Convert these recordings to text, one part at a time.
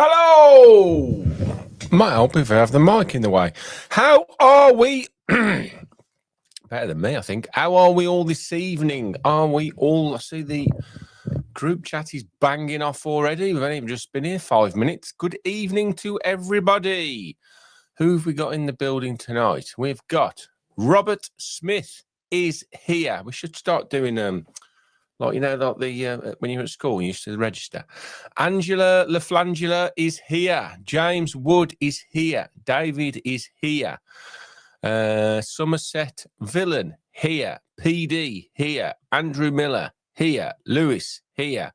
Hello! Might help if I have the mic in the way. How are we? Better than me, I think. How are we all this evening? Are we all? I see the group chat is banging off already. We've only just been here 5 minutes. Good evening to everybody. Who have we got in the building tonight? We've got Robert Smith is here. We should start doing like the when you were at school, you used to register. Angela LaFlangela is here. James Wood is here. David is here. Somerset Villain here. PD here. Andrew Miller here. Lewis here.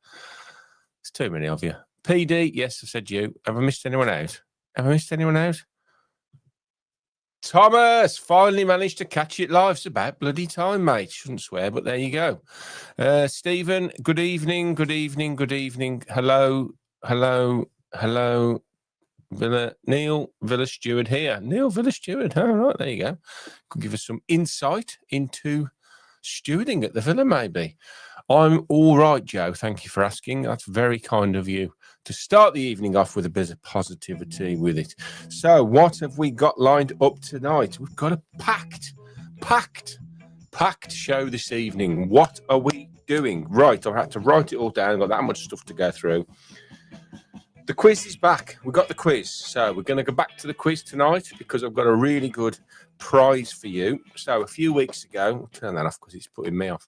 There's too many of you. PD, yes, I said you. Have I missed anyone out? Thomas finally managed to catch it live. It's about bloody time, mate. Shouldn't swear, but there you go. Stephen, good evening. Hello. Neil Villa Stewart here. Neil Villa Stewart. All right, there you go. Could give us some insight into stewarding at the Villa, maybe. I'm all right, Joe. Thank you for asking. That's very kind of you to start the evening off with a bit of positivity with it. So what have we got lined up tonight? We've got a packed show this evening. What are we doing? Right, I had to write it all down. I've got that much stuff to go through. The quiz is back. We've got the quiz. So we're going to go back to the quiz tonight because I've got a really good prize for you. So a few weeks ago, I'll turn that off because it's putting me off.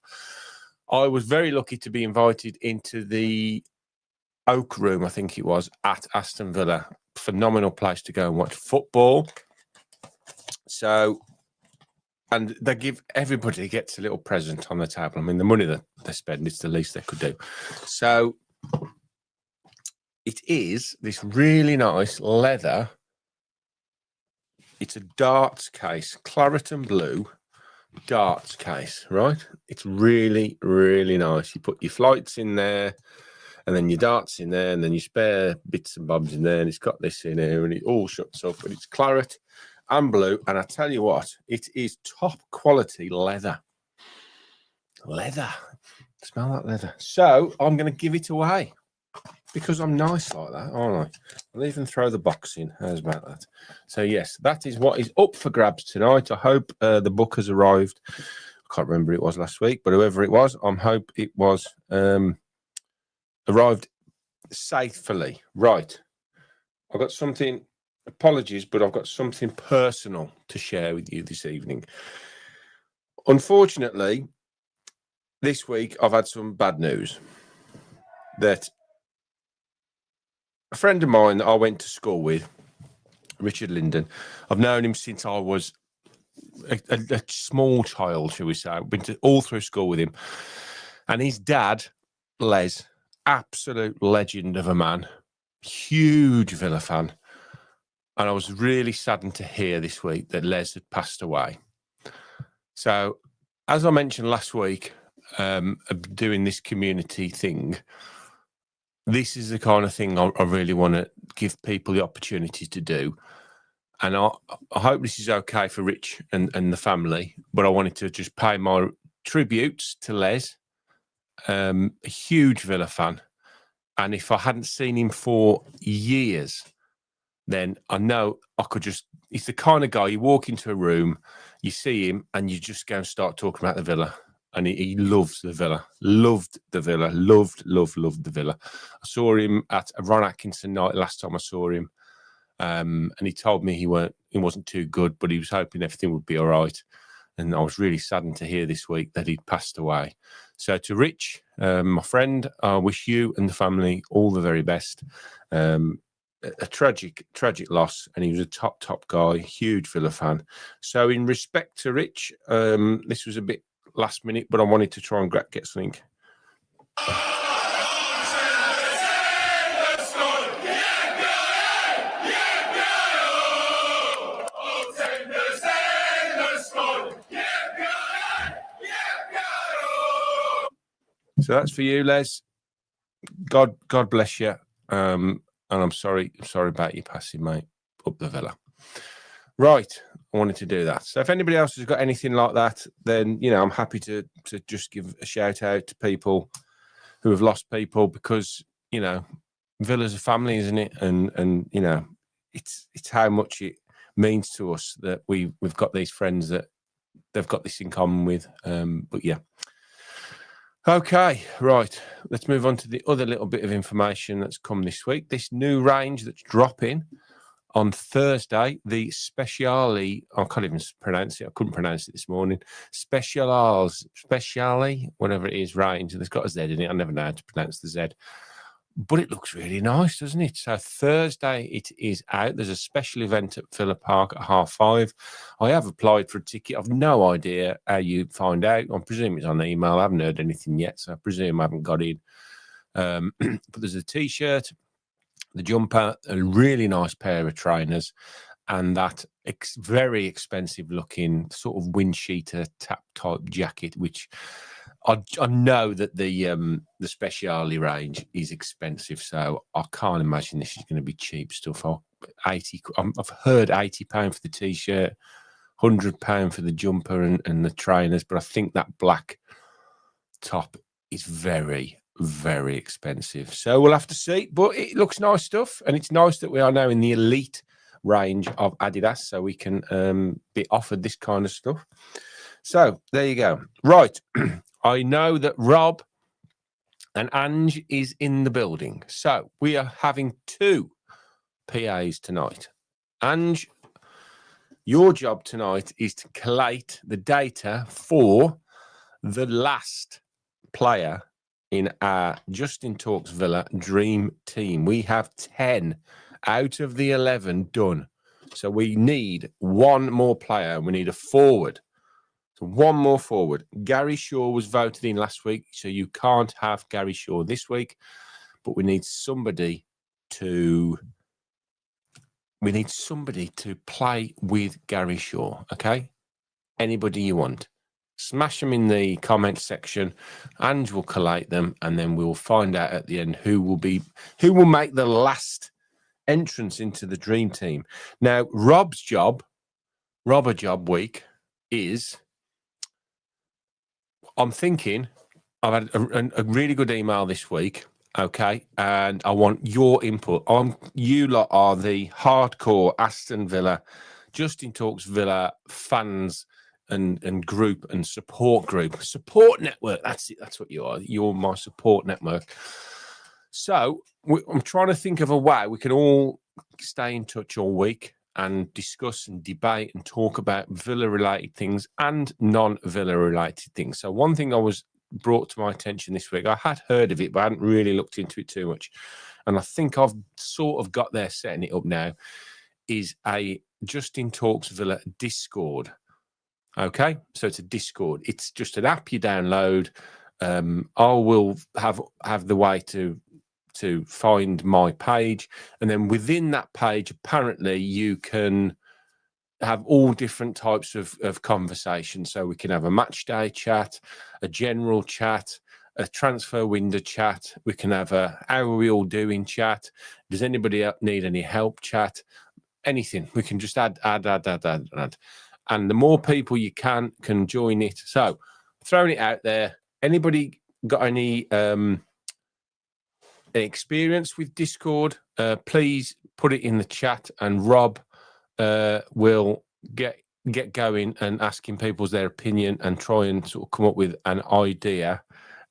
I was very lucky to be invited into the Oak Room, I think it was, at Aston Villa. Phenomenal place to go and watch football. So, and they give everybody gets a little present on the table. I mean, the money that they spend is the least they could do. So, it is this really nice leather. It's a darts case, claret and blue darts case, right? It's really, really nice. You put your flights in there, and then your darts in there, and then your spare bits and bobs in there, and it's got this in here, and it all shuts up, and it's claret and blue, and I tell you what, it is top quality leather. Smell that leather. So I'm going to give it away because I'm nice like that, aren't I? I'll even throw the box in. How's about that? So yes, that is what is up for grabs tonight. I hope the book has arrived. I can't remember who it was last week, but whoever it was, I hope it was arrived safely. Right. I've got something, apologies, but I've got something personal to share with you this evening. Unfortunately, this week I've had some bad news that a friend of mine that I went to school with, Richard Linden, I've known him since I was a small child, shall we say. I've been all through school with him. And his dad, Les, absolute legend of a man, huge Villa fan. And I was really saddened to hear this week that Les had passed away. So, as I mentioned last week, doing this community thing, this is the kind of thing I really want to give people the opportunity to do. And I hope this is okay for Rich and the family, but I wanted to just pay my tributes to Les, a huge Villa fan. And if I hadn't seen him for years, then I know I could just, he's the kind of guy, you walk into a room, you see him, and you just go and start talking about the Villa. And he loves the Villa, loved the Villa, loved the Villa. I saw him at a Ron Atkinson night last time I saw him. And he told me he wasn't too good, but he was hoping everything would be all right. And I was really saddened to hear this week that he'd passed away. So to Rich, my friend, I wish you and the family all the very best. A tragic loss, and he was a top guy, huge Villa fan. So in respect to Rich, this was a bit last minute, but I wanted to try and get something. So that's for you, Les. God bless you. And I'm sorry about your passing, mate. Up the Villa. Right. I wanted to do that. So if anybody else has got anything like that, then, you know, I'm happy to just give a shout out to people who have lost people because, you know, Villa's a family, isn't it? And you know, it's how much it means to us that we've got these friends that they've got this in common with. But yeah. Okay, right. Let's move on to the other little bit of information that's come this week. This new range that's dropping on Thursday, the Speciale, I can't even pronounce it. I couldn't pronounce it this morning. Speciale, whatever it is, range. It's got a Z in it. I never know how to pronounce the Z. But it looks really nice, doesn't it? So Thursday it is out. There's a special event at Villa Park at 5:30. I have applied for a ticket. I've no idea how you find out. I presume it's on email. I haven't heard anything yet, so I presume I haven't got in. But there's a T-shirt, the jumper, a really nice pair of trainers, and that very expensive looking sort of wind cheater tap type jacket, which I know that the Speciale range is expensive, so I can't imagine this is going to be cheap stuff. I've heard £80 for the T-shirt, £100 for the jumper and the trainers, but I think that black top is very, very expensive. So we'll have to see, but it looks nice stuff, and it's nice that we are now in the elite range of Adidas, so we can be offered this kind of stuff. So there you go. Right. I know that Rob and Ange is in the building. So we are having 2 PAs tonight. Ange, your job tonight is to collate the data for the last player in our Justin Talks Villa Dream Team. We have 10 out of the 11 done. So we need 1 more player. We need a forward. So 1 more forward. Gary Shaw was voted in last week, so you can't have Gary Shaw this week. But we need somebody to play with Gary Shaw. Okay, anybody you want, smash them in the comment section, and we'll collate them, and then we'll find out at the end who will make the last entrance into the dream team. Now, Rob's job week is. I'm thinking I've had a really good email this week, okay, and I want your input. You lot are the hardcore Aston Villa, Justin Talks Villa fans and group and support network. That's it. That's what you are. You're my support network. So I'm trying to think of a way we can all stay in touch all week and discuss and debate and talk about Villa-related things and non-Villa-related things. So one thing I was brought to my attention this week, I had heard of it, but I hadn't really looked into it too much. And I think I've sort of got there setting it up now, is a Justin Talks Villa Discord. Okay? So it's a Discord. It's just an app you download. I will have the way to find my page, and then within that page apparently you can have all different types of conversations. So we can have a match day chat, a general chat, a transfer window chat. We can have a how are we all doing chat. Does anybody need any help chat? Anything. We can just add. And the more people you can join it. So throwing it out there, anybody got any experience with Discord, please put it in the chat, and Rob will get going and asking people's their opinion and try and sort of come up with an idea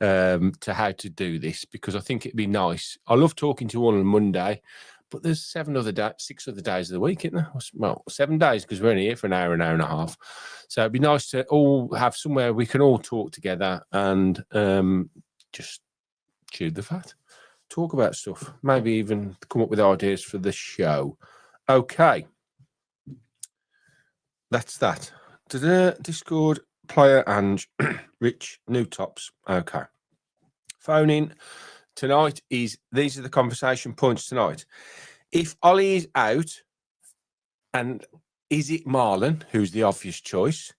to how to do this, because I think it'd be nice. I love talking to you all on Monday, but there's 6 other days of the week, isn't there? Well, 7 days, because we're only here for an hour and a half. So it'd be nice to all have somewhere we can all talk together and just chew the fat. Talk about stuff, maybe even come up with ideas for the show. Okay, that's that. Discord player and Rich new tops. Okay, phone in tonight these are the conversation points tonight. If Ollie is out, and is it Marlon who's the obvious choice,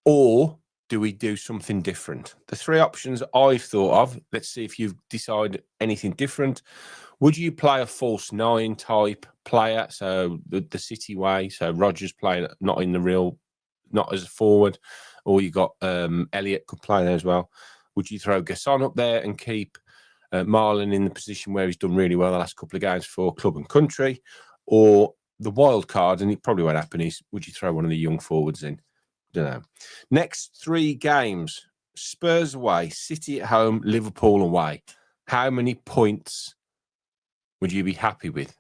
or do we do something different? The 3 options I've thought of. Let's see if you've decided anything different. Would you play a false 9 type player? So the City way. So Rodgers playing not as a forward, or you got Elliott could play there as well. Would you throw Gasson up there and keep Marlon in the position where he's done really well the last couple of games for club and country, or the wild card, and it probably won't happen, is would you throw one of the young forwards in? Don't know. Next 3 games: Spurs away, City at home, Liverpool away. How many points would you be happy with?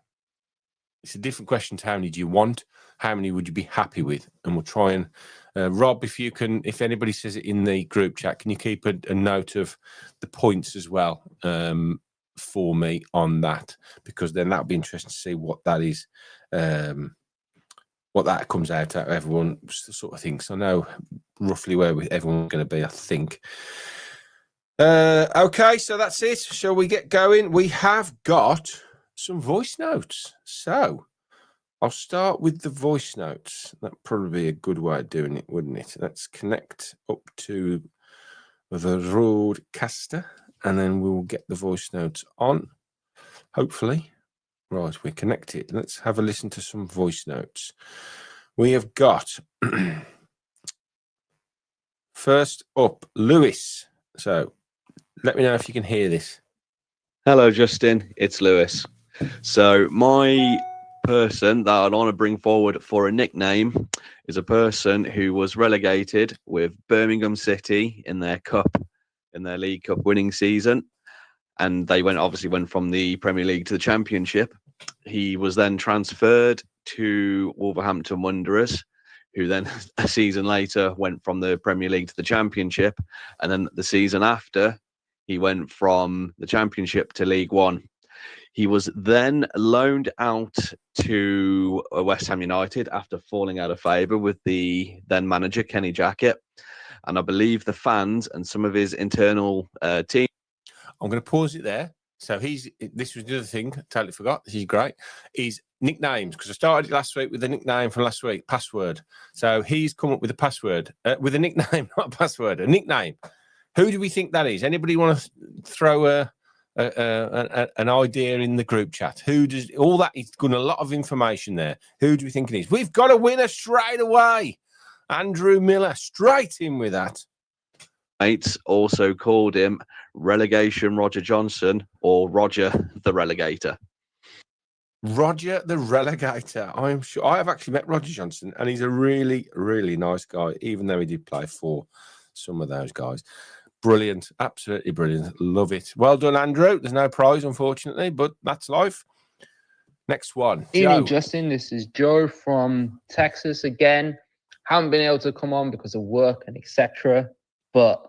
It's a different question to how many do you want. How many would you be happy with? And we'll try and Rob, if anybody says it in the group chat, can you keep a note of the points as well for me on that? Because then that'll be interesting to see what that is, what that comes out at. Everyone sort of thinks. I know roughly where everyone's going to be, I think. Okay, so that's it. Shall we get going? We have got some voice notes. So I'll start with the voice notes. That'd probably be a good way of doing it, wouldn't it? Let's connect up to the roadcaster, and then we'll get the voice notes on, hopefully. Right, we're connected. Let's have a listen to some voice notes. We have got, first up, Lewis. So let me know if you can hear this. Hello, Justin. It's Lewis. So my person that I'd want to bring forward for a nickname is a person who was relegated with Birmingham City in their League Cup winning season, and they obviously went from the Premier League to the Championship. He was then transferred to Wolverhampton Wanderers, who then a season later went from the Premier League to the Championship, and then the season after he went from the Championship to League One. He was then loaned out to West Ham United after falling out of favour with the then manager, Kenny Jackett. And I believe the fans and some of his internal team. I'm going to pause it there. So this was the other thing, I totally forgot. This is great. Is nicknames, because I started last week with the nickname from last week, password. So he's come up with a password, with a nickname, not a password, a nickname. Who do we think that is? Anybody want to throw an idea in the group chat? Who does all that? It's got a lot of information there. Who do we think it is? We've got a winner straight away. Andrew Miller, straight in with that. Mates also called him Relegation Roger Johnson, or Roger the Relegator. Roger the Relegator. I am sure I have actually met Roger Johnson, and he's a really, really nice guy, even though he did play for some of those guys. Brilliant, absolutely brilliant. Love it. Well done, Andrew. There's no prize, unfortunately, but that's life. Next one. Evening, Justin. This is Joe from Texas again. Haven't been able to come on because of work and etc., but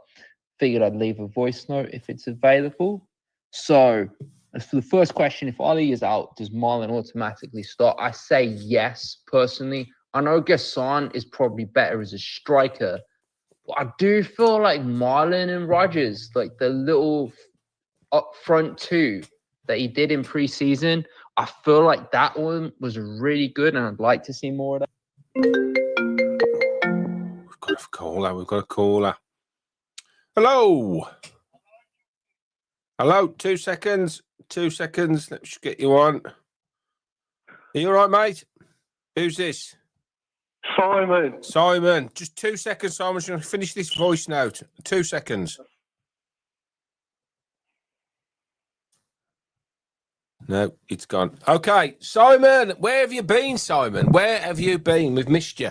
figured I'd leave a voice note if it's available. So, as for the first question, if Ali is out, does Marlon automatically start? I say yes, personally. I know Gasson is probably better as a striker, but I do feel like Marlon and Rodgers, like the little up front two that he did in pre-season, I feel like that one was really good, and I'd like to see more of that. We've got a caller. Hello. Hello, 2 seconds. 2 seconds. Let's get you on. Are you all right, mate? Who's this? Simon. Simon. Just 2 seconds, Simon. I'm just going to finish this voice note. 2 seconds. No, it's gone. Okay, Simon, where have you been, Simon? Where have you been? We've missed you.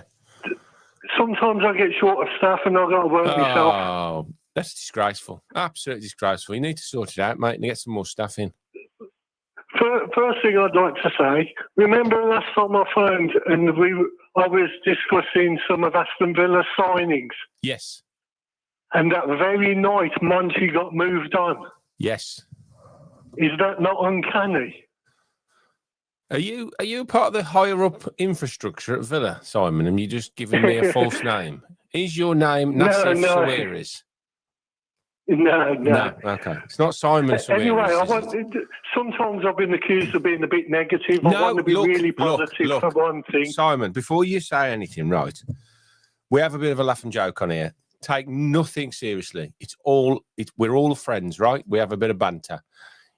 Sometimes I get short of staff and I've got to work myself. Oh, that's disgraceful. Absolutely disgraceful. You need to sort it out, mate, and get some more staff in. First thing I'd like to say, remember last time I phoned and I was discussing some of Aston Villa's signings? Yes. And that very night, Monty got moved on. Yes. Is that not uncanny? Are you part of the higher up infrastructure at Villa, Simon? And you just giving me a false name? Is your name Nassif Sawiris? No. Okay, it's not Simon Sawiris. Anyway, sometimes I've been accused of being a bit negative. I want to be really positive for one thing. Simon, before you say anything, right? We have a bit of a laugh and joke on here. Take nothing seriously. We're all friends, right? We have a bit of banter.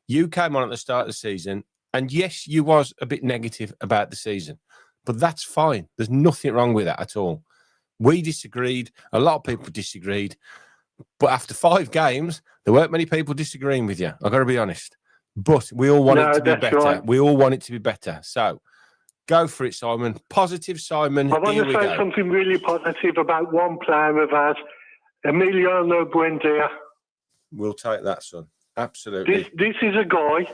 You came on at the start of the season, and yes, you was a bit negative about the season, but that's fine. There's nothing wrong with that at all. We disagreed. A lot of people disagreed. But after 5 games, there weren't many people disagreeing with you. I've got to be honest. But we all want it to be that's better. right. We all want it to be better. So go for it, Simon. Positive, Simon. I want Here to we say go. something really positive about one player of ours, Emiliano Buendia. We'll take that, son. Absolutely. This is a guy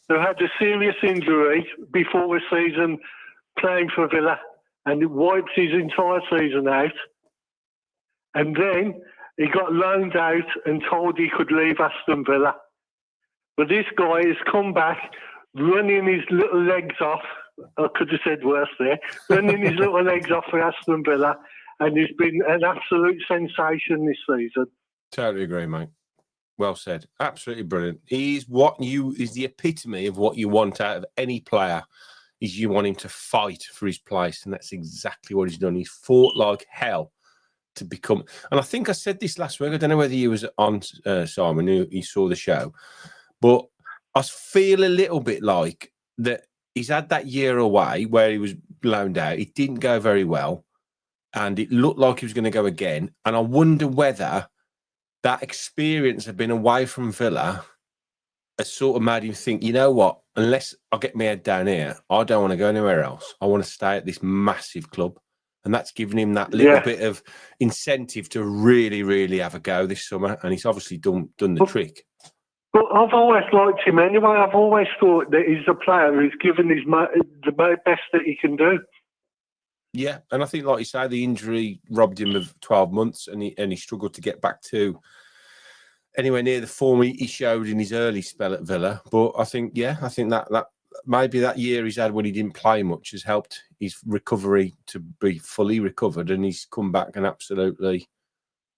who had a serious injury before the season playing for Villa, and it wiped his entire season out. And then he got loaned out and told he could leave Aston Villa. But this guy has come back, running his little legs off. I could have said worse there. Running his little legs off for Aston Villa, and he's been an absolute sensation this season. Totally agree, mate. Well said. Absolutely brilliant. He's the epitome of what you want out of any player. Is you want him to fight for his place, and that's exactly what he's done. He's fought like hell to become. And I think I said this last week. I don't know whether you was on, Simon, who you saw the show, but I feel a little bit like that. He's had that year away where he was loaned out. It didn't go very well, and it looked like he was going to go again. And I wonder whether that experience of being away from Villa has sort of made him think, you know what, unless I get my head down here, I don't want to go anywhere else. I want to stay at this massive club. And that's given him that little bit of incentive to really, really have a go this summer. And he's obviously done the trick. But I've always liked him anyway. I've always thought that he's a player who's given the best that he can do. Yeah, and I think, like you say, the injury robbed him of 12 months, and he struggled to get back to anywhere near the form he showed in his early spell at Villa. But I think that maybe that year he's had when he didn't play much has helped his recovery to be fully recovered, and he's come back and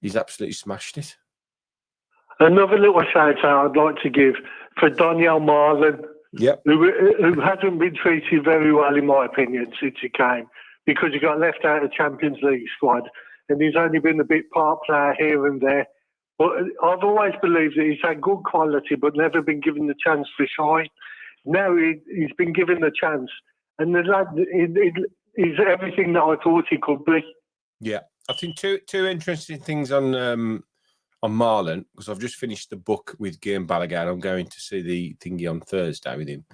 he's absolutely smashed it. Another little shout out I'd like to give for Daniel Marlin, who hasn't been treated very well, in my opinion, since he came, because he got left out of the Champions League squad, and he's only been a bit part player here and there. But I've always believed that he's had good quality, but never been given the chance to shine. Now he's been given the chance, and the lad is everything that I thought he could be. Yeah, I think two interesting things on Marlon, because I've just finished the book with Guillaume Balaguer. I'm going to see the thingy on Thursday with him.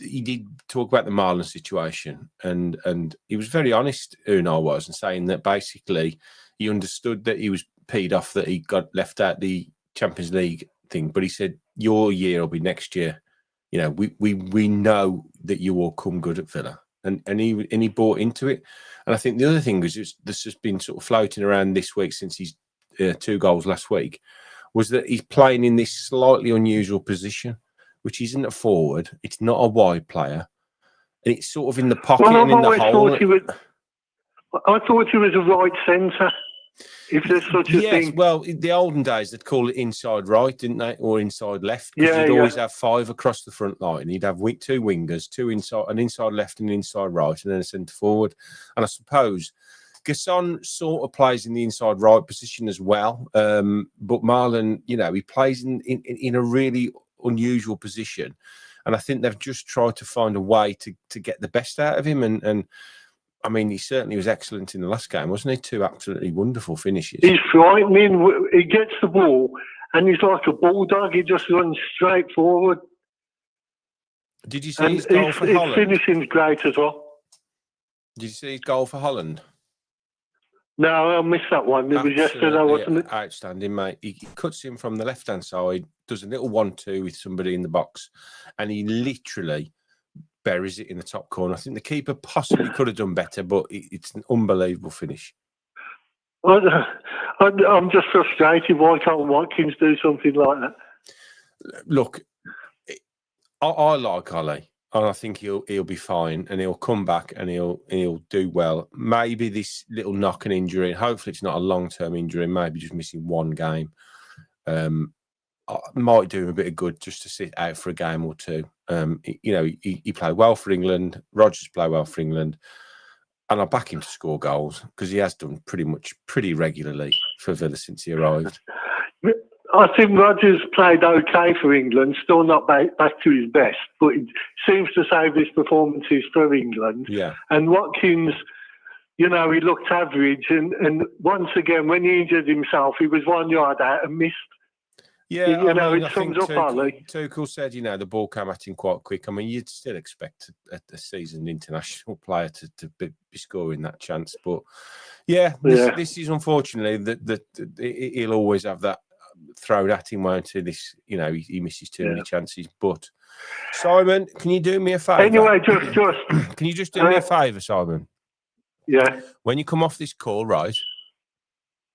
He did talk about the Marlon situation, and he was very honest, Unai was, and saying that basically he understood that he was peed off that he got left out the Champions League thing, but he said your year will be next year. You know, we know that you will come good at Villa, and he bought into it. And I think the other thing was this has been sort of floating around this week since he's 2 goals last week, was that he's playing in this slightly unusual position, which isn't a forward, it's not a wide player, and it's sort of in the pocket and in the hole. I thought he was a right centre, if there's such a thing. Yes, well, in the olden days, they'd call it inside right, didn't they? Or inside left. Because you'd always have 5 across the front line. You'd have 2 wingers, 2 inside, an inside left and an inside right, and then a centre forward. And I suppose Gasson sort of plays in the inside right position as well. But Marlon, you know, he plays in a really unusual position. And I think they've just tried to find a way to get the best out of him. And I mean, he certainly was excellent in the last game, wasn't he? 2 absolutely wonderful finishes. He's frightening. He gets the ball and he's like a bulldog. He just runs straight forward. Did you see his goal for Holland? His finishing's great as well. Did you see his goal for Holland? No, I missed that one. It was yesterday, wasn't it? Outstanding, mate. He cuts in from the left-hand side, does a little 1-2 with somebody in the box, and he literally buries it in the top corner. I think the keeper possibly could have done better, but it's an unbelievable finish. I'm just frustrated. Why can't Watkins do something like that? Look, I like Ollie. And I think he'll be fine, and he'll come back and he'll do well. Maybe this little knock and injury, hopefully it's not a long-term injury, maybe just missing 1 game, might do him a bit of good just to sit out for a game or 2. You know, he played well for England. Rodgers played well for England, and I back him to score goals because he has done pretty regularly for Villa since he arrived. I think Rodgers played okay for England, still not back to his best, but he seems to save his performances for England. Yeah. And Watkins you know, he looked average. And once again, when he injured himself, he was 1 yard out and missed. Yeah, You know, I it sums up Tuchel, Ollie. Tuchel said, you know, the ball came at him quite quick. I mean, you'd still expect a seasoned international player to be scoring that chance. But, yeah, this is unfortunately that he'll always have that thrown at him, won't he? This, you know, he misses too many chances. But, Simon, can you do me a favour? Anyway, just can you just do me a favour, Simon? Yeah. When you come off this call, right?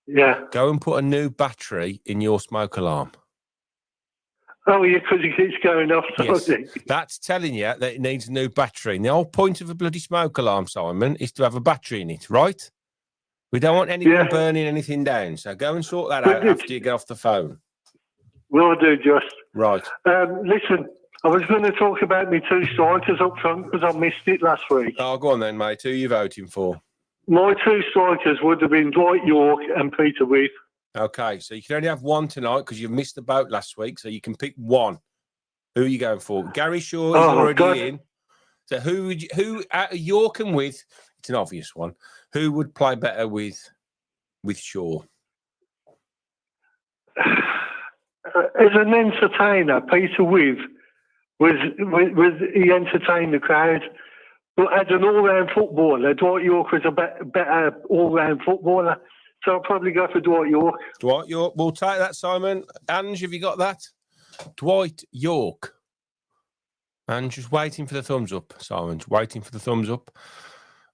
Yeah. Go and put a new battery in your smoke alarm. Oh, yeah, because it keeps going off. Yes, that's telling you that it needs a new battery. And the whole point of a bloody smoke alarm, Simon, is to have a battery in it, right? We don't want anyone burning anything down. So go and sort that out after you get off the phone. Will do, just. Right. Listen, I was going to talk about my two strikers up front because I missed it last week. Oh, go on then, mate. Who are you voting for? My two strikers would have been Dwight York and Peter With. Okay, so you can only have one tonight because you've missed the boat last week, so you can pick one. Who are you going for? Gary Shaw is already in. So who out of York and With? It's an obvious one. Who would play better with Shaw? As an entertainer, Peter With was he entertained the crowd. But as an all-round footballer, Dwight York was a better all-round footballer. So I'll probably go for Dwight York. Dwight York. We'll take that, Simon. Ange, have you got that? Dwight York. And just waiting for the thumbs up, Simon. Just waiting for the thumbs up.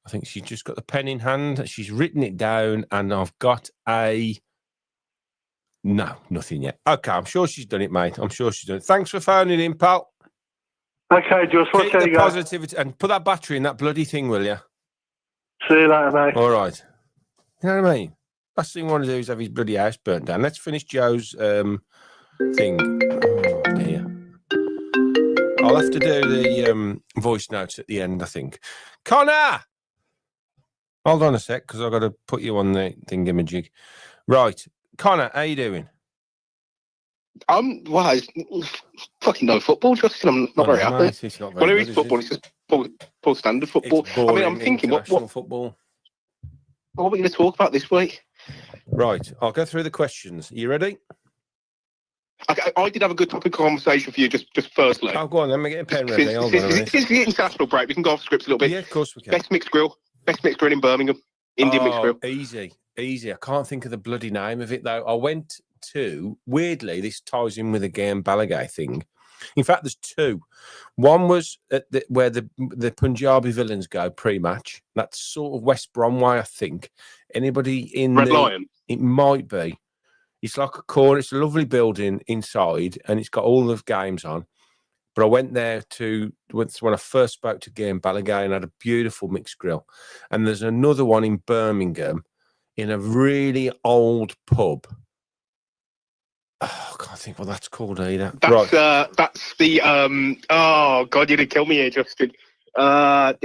I think she's just got the pen in hand. She's written it down, and I've got a... No, nothing yet. Okay, I'm sure she's done it, mate. I'm sure she's done it. Thanks for phoning in, pal. Okay, just watch the positivity and put that battery in that bloody thing, will you? See you later, mate. All right. You know what I mean? Last thing I want to do is have his bloody house burnt down. Let's finish Joe's thing. Oh, dear. I'll have to do the voice notes at the end, I think. Connor! Hold on a sec, because I've got to put you on the thingamajig. Right. Connor, how you doing? Well, I fucking know football, Justin. I'm not very happy. It's not very well, it is football. It's just full standard football. It's boring, I'm thinking, what football? What are we going to talk about this week? Right, I'll go through the questions. You ready? I did have a good topic of conversation for you just firstly. Oh, go on, let me get a pen ready. Since the international break, we can go off scripts a little bit. Yeah, of course we can. Best mixed grill in Birmingham. Indian mixed grill. Easy. I can't think of the bloody name of it, though. I went to, weirdly, this ties in with the Guillaume Balaguer thing. In fact, there's two. One was at where the Punjabi villains go pre-match. That's sort of West Bromway, I think. Anybody in Red Lion? It might be. It's like a corner. It's a lovely building inside, and it's got all the games on. But I went there when I first spoke to Guillaume Balaguer and had a beautiful mixed grill. And there's another one in Birmingham in a really old pub. Oh, I can't think what that's called either. That's the oh God, you're gonna kill me here, Justin. I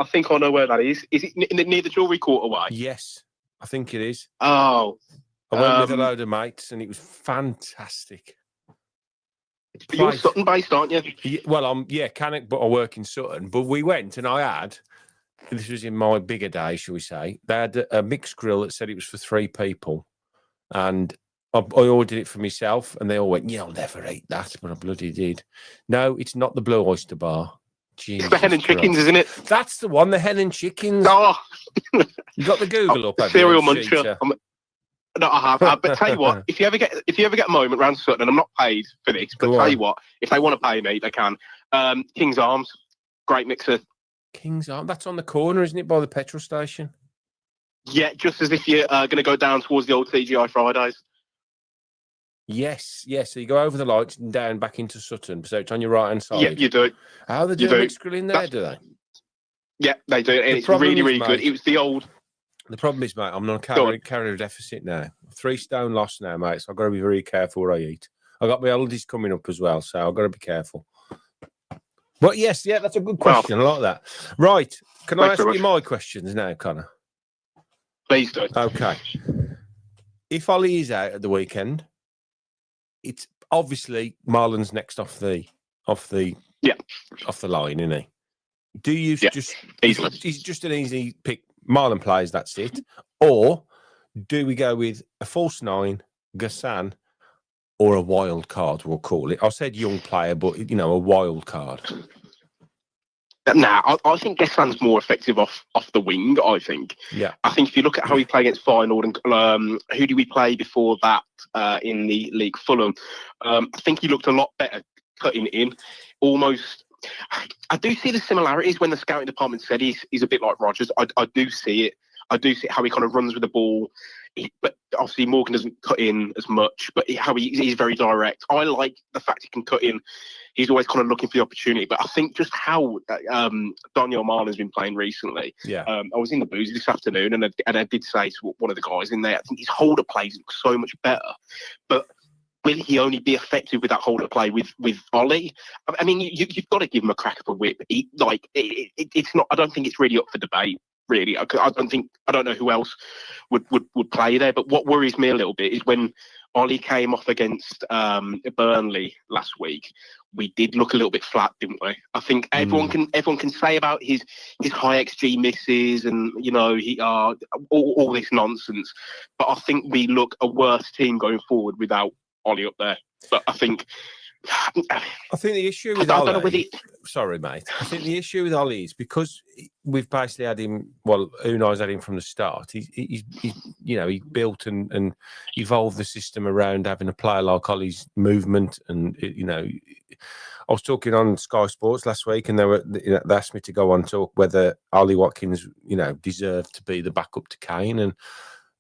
think I know where that is. Is it near the Jewellery Quarterway? Yes, I think it is. Oh, I went with a load of mates, and it was fantastic. You're Sutton based, aren't you? Yeah, well, I'm Cannock, but I work in Sutton. But we went, and I had. This was in my bigger days, shall we say? They had a mixed grill that said it was for 3 people, and I ordered it for myself, and they all went, "Yeah, I'll never eat that," but I bloody did. No, it's not the Blue Oyster Bar. Jesus it's the Hen and Chickens, isn't it? That's the one, the Hen and Chickens. Oh, you got the Google up, serial muncher. No, I have. But tell you what, if you ever get a moment around Sutton, and I'm not paid for this, but tell you what, if they want to pay me, they can. King's Arms, great mixer. King's Arms, that's on the corner, isn't it, by the petrol station? Yeah, just as if you're going to go down towards the old TGI Fridays. Yes. So you go over the lights and down back into Sutton, so it's on your right hand side. Yeah, you do. How they do mixed grill in there, do they? Yeah, they do, and it's really, really good. It was the old. The problem is, mate, I'm on a calorie deficit now. 3 stone loss now, mate, so I've got to be very careful what I eat. I've got my oldies coming up as well, so I've got to be careful. But yes, that's a good question. I like that. Right, can I ask you my questions now, Connor? Please do. Okay. If Ollie is out at the weekend, it's obviously Marlon's next off the line, isn't he? Do you just easily? He's just an easy pick Marlon plays, that's it. Or do we go with a false 9, Gassan, or a wild card, we'll call it? I said young player, but, a wild card. Nah, I think Gessan's more effective off the wing, I think. Yeah. I think if you look at how he played against Feyenoord and who did we play before that in the league, Fulham, I think he looked a lot better cutting in. Almost, I do see the similarities when the scouting department said he's a bit like Rodgers. I do see it. I do see how he kind of runs with the ball. But obviously Morgan doesn't cut in as much, but how he's very direct. I like the fact he can cut in. He's always kind of looking for the opportunity. But I think just how Daniel Marlon has been playing recently. Yeah. I was in the boozy this afternoon, and I did say to one of the guys in there, I think his holder plays look so much better. But will he only be effective with that holder play with Ollie? I mean, you've got to give him a crack of a whip. It's not. I don't think it's really up for debate. Really, I don't know who else would play there. But what worries me a little bit is when Ollie came off against Burnley last week. We did look a little bit flat, didn't we? I think everyone can say about his high XG misses and all this nonsense, but I think we look a worse team going forward without Ollie up there. But I think the issue with Ollie. Sorry, mate. I think the issue with Ollie is because we've basically had him. Well, Unai's had him from the start. He built and evolved the system around having a player like Ollie's movement. And I was talking on Sky Sports last week, and they asked me to go on talk whether Ollie Watkins, deserved to be the backup to Kane, and.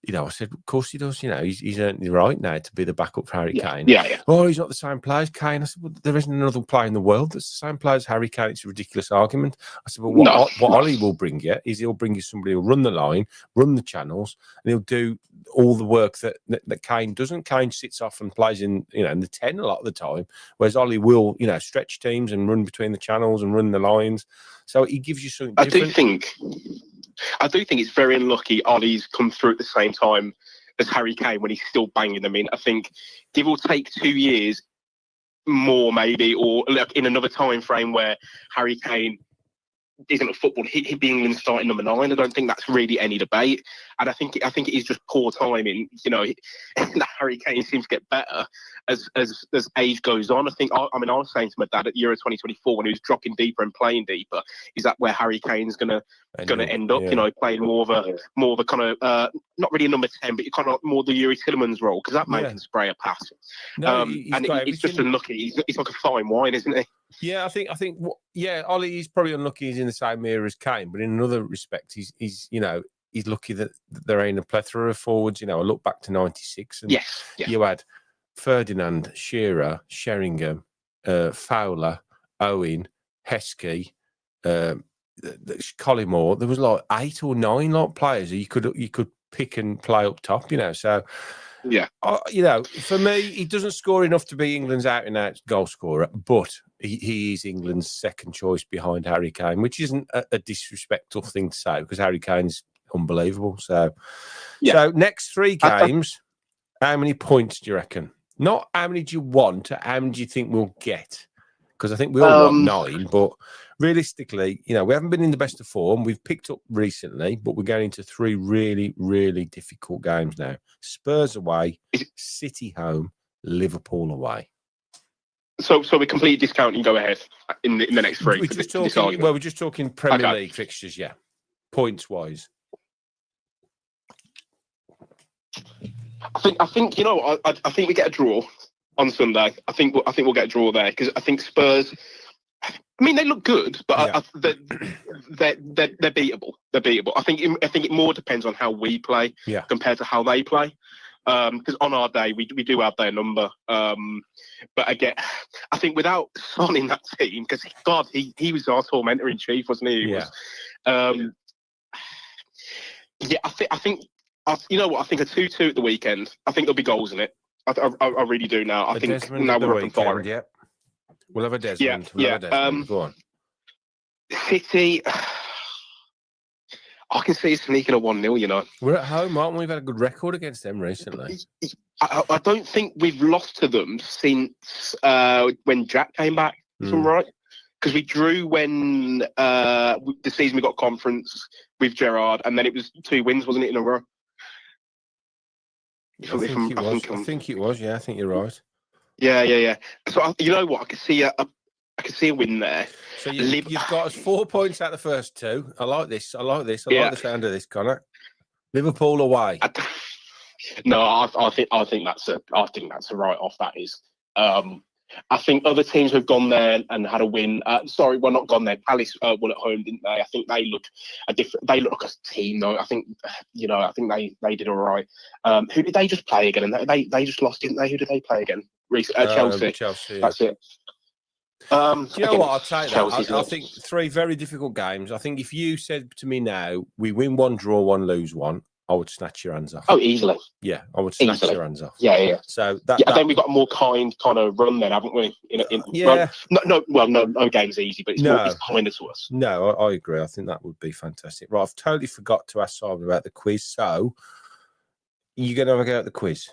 I said, of course he does. He's earned the right now to be the backup for Harry Kane. Yeah. Oh, he's not the same player as Kane. I said, well, there isn't another player in the world that's the same player as Harry Kane. It's a ridiculous argument. I said, well, what Ollie will bring you is he'll bring you somebody who'll run the line, run the channels, and he'll do all the work that Kane doesn't. Kane sits off and plays in the 10 a lot of the time, whereas Ollie will, stretch teams and run between the channels and run the lines. So he gives you something different. I do think it's very unlucky Ollie's come through at the same time as Harry Kane when he's still banging them in. I think give or take 2 years more maybe, or in another time frame where Harry Kane isn't a football, he'd be England's starting number 9. I don't think that's really any debate. And I think it is just poor timing. Harry Kane seems to get better as age goes on. I was saying to my dad at Euro 2024 when he was dropping deeper and playing deeper, is that where Harry Kane's gonna end up? Yeah. Playing more of a kind of not really a number 10, but kind of more the Yuri Tillemans role, because that man can spray a pass. No, he's just unlucky. He's like a fine wine, isn't he? Yeah, I think Ollie, he's probably unlucky he's in the same era as Kane, but in another respect, he's lucky that there ain't a plethora of forwards. I look back to '96, and you had Ferdinand, Shearer, Sheringham, Fowler, Owen, Heskey, Collymore. There was like 8 or 9 players you could pick and play up top. So. Yeah. For me, he doesn't score enough to be England's out-and-out goal scorer, but he is England's second choice behind Harry Kane, which isn't a disrespectful thing to say because Harry Kane's unbelievable. So next 3 games, how many points do you reckon? Not how many do you want, how many do you think we'll get? Because I think we all want 9, but realistically, we haven't been in the best of form. We've picked up recently, but we're going into 3 really, really difficult games now. Spurs away, City home, Liverpool away. So we completely discount and go ahead in the next 3. We're just talking Premier League fixtures, yeah, points wise. I think I think we get a draw on Sunday. I think we'll get a draw there because I think Spurs. I mean, they look good, but they're beatable. They're beatable. I think it more depends on how we play compared to how they play. Because on our day, we do have their number. But again, I think without Son in that team, because God, he was our tormentor in chief, wasn't he? I think you know what? I think a 2-2 at the weekend. I think there'll be goals in it. I really do now. I think Desmond now we're up and yeah. We'll have a Desmond. Go on. City, I can see it sneaking a 1-0, We're at home, aren't we? We've had a good record against them recently. I don't think we've lost to them since when Jack came back, if I'm right. because we drew when the season we got conference with Gerard, and then it was 2 wins, wasn't it, in a row? I think it was. Yeah, I think you're right. Yeah. So you know what? I could see a win there. So you've got us 4 points out of the first 2. I like this. I like the sound of this, Connor. Liverpool away. I think that's a write off. That is. I think other teams have gone there and had a win. Sorry, well, not gone there. Palace won at home, didn't they? I think they look They look like a team, though. I think they did all right. Who did they just play again? And they just lost, didn't they? Who did they play again? Chelsea. Chelsea. That's it. Do you know what? I'll tell you that. I think 3 very difficult games. I think if you said to me now, we win 1, draw 1, lose 1, I would snatch your hands off. Oh, easily. Yeah, I would snatch your hands off. Yeah. So then we've got a more kind of run then, haven't we? No game's easy, but it's kinder to us. No, I agree. I think that would be fantastic. Right, I've totally forgot to ask Simon about the quiz. So, you're going to have a go at the quiz?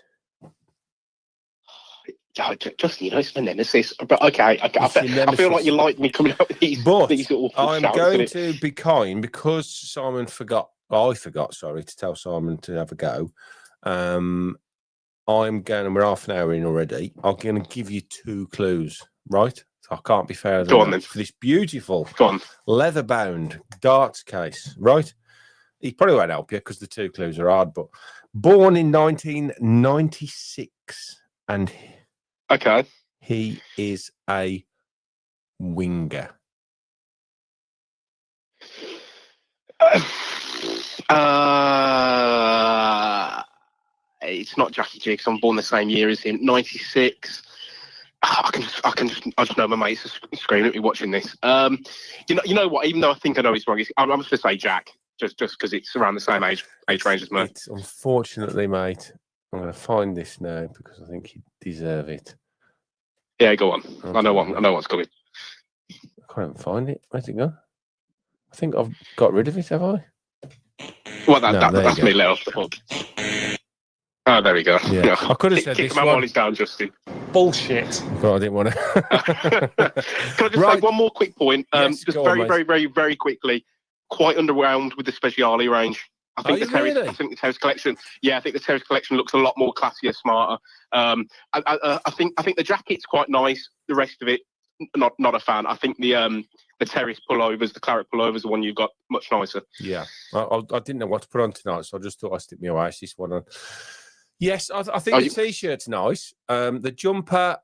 Just it's my nemesis. But okay, I feel like you like me coming up with these. But these I'm going to be kind because Simon forgot. I forgot. Sorry, to tell Simon to have a go. I'm going. We're half an hour in already. I'm going to give you 2 clues. Right? So I can't be fairer than that. For this beautiful leather-bound darts case. Right? He probably won't help you because the 2 clues are hard. But born in 1996 and. Okay. He is a winger. It's not Jackie G because I'm born the same year as him. 96. I just know my mates are screaming at me watching this. You know what? Even though I think I know it's wrong, I'm just going to say Jack, just because it's around the same age range as me. Unfortunately, mate, I'm going to find this now because I think you deserve it. Yeah, go on. I know what's coming. I can't find it. Where's it gone? I think I've got rid of it, have I? Well, that's me let off the hook. Oh, there we go. Yeah. I could have said kick this my one. Molly's down, Justin. Bullshit. But I didn't want to. Can I just say one more quick point? Yes, just very quickly. Quite underwhelmed with the Speciale range. I think the Terrace collection. Yeah, I think the Terrace collection looks a lot more classier, smarter. I think the jacket's quite nice. The rest of it, not a fan. I think the Terrace pullovers, the claret pullovers, the one you've got, much nicer. Yeah, I didn't know what to put on tonight, so I just thought I'd stick my Oasis one on. Yes, I think the T-shirt's nice. The jumper,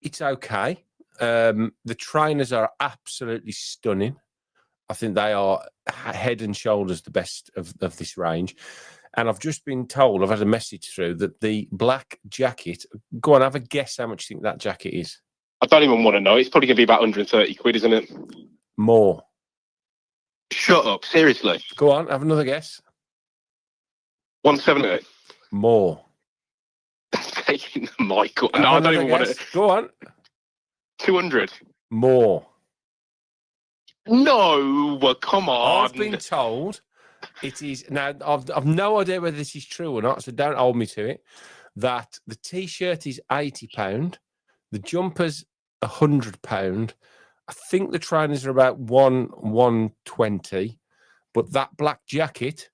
it's okay. The trainers are absolutely stunning. I think they are head and shoulders the best of this range. And I've just been told, I've had a message through, that the black jacket, go on, have a guess how much you think that jacket is. I don't even want to know. It's probably going to be about 130 quid, isn't it? More. Shut up. Seriously. Go on, have another guess. 170. More. That's taking the mic. No, I don't even want to. Go on. 200. More. No, well, come on. I've been told it is now. I've no idea whether this is true or not, so don't hold me to it. That the T-shirt is £80, the jumper's £100. I think the trainers are about 120, but that black jacket,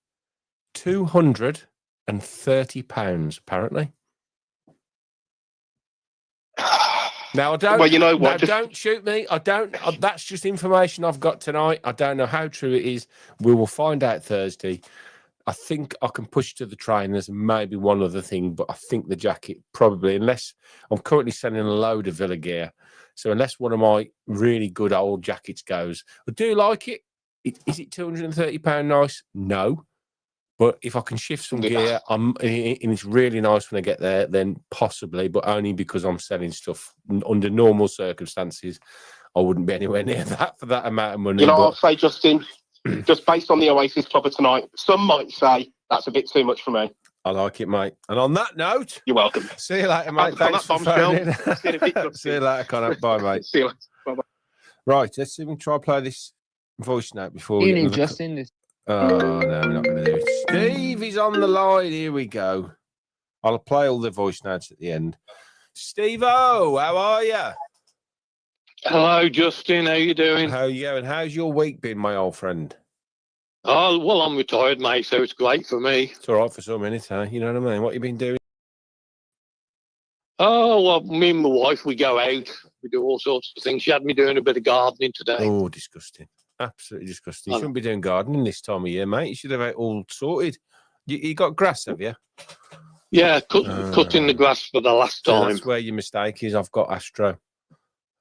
£230 apparently. Now I don't. Well, you know what? Don't shoot me. I don't. That's just information I've got tonight. I don't know how true it is. We will find out Thursday. I think I can push to the trainers and maybe one other thing, but I think the jacket probably, unless I'm currently selling a load of Villa gear, so unless one of my really good old jackets goes, I do like it. Is it £230 nice? No. But if I can shift some gear, and it's really nice when I get there, then possibly, but only because I'm selling stuff. Under normal circumstances, I wouldn't be anywhere near that for that amount of money. You know, I'll say, Justin, just based on the Oasis Club of tonight, some might say that's a bit too much for me. I like it, mate. And on that note, you're welcome. See you later, mate. Thanks for phoning. See you later, Connor. Bye, mate. See you later. Bye-bye. Right, let's see if we can try play this voice note before we get Justin. Oh, no, we're not going to do it. Steve is on the line. Here we go. I'll play all the voice notes at the end. Steve-O, how are you? Hello, Justin. How you doing? How you going? How's your week been, my old friend? Oh, well, I'm retired, mate, so it's great for me. It's all right for some minutes, huh? You know what I mean? What you been doing? Oh, well, me and my wife, we go out. We do all sorts of things. She had me doing a bit of gardening today. Oh, disgusting. Absolutely disgusting. You I know. shouldn't be doing gardening this time of year, mate. You should have it all sorted. You got grass, have you? Yeah, cutting the grass for the last So time. that's where your mistake is. I've got Astro.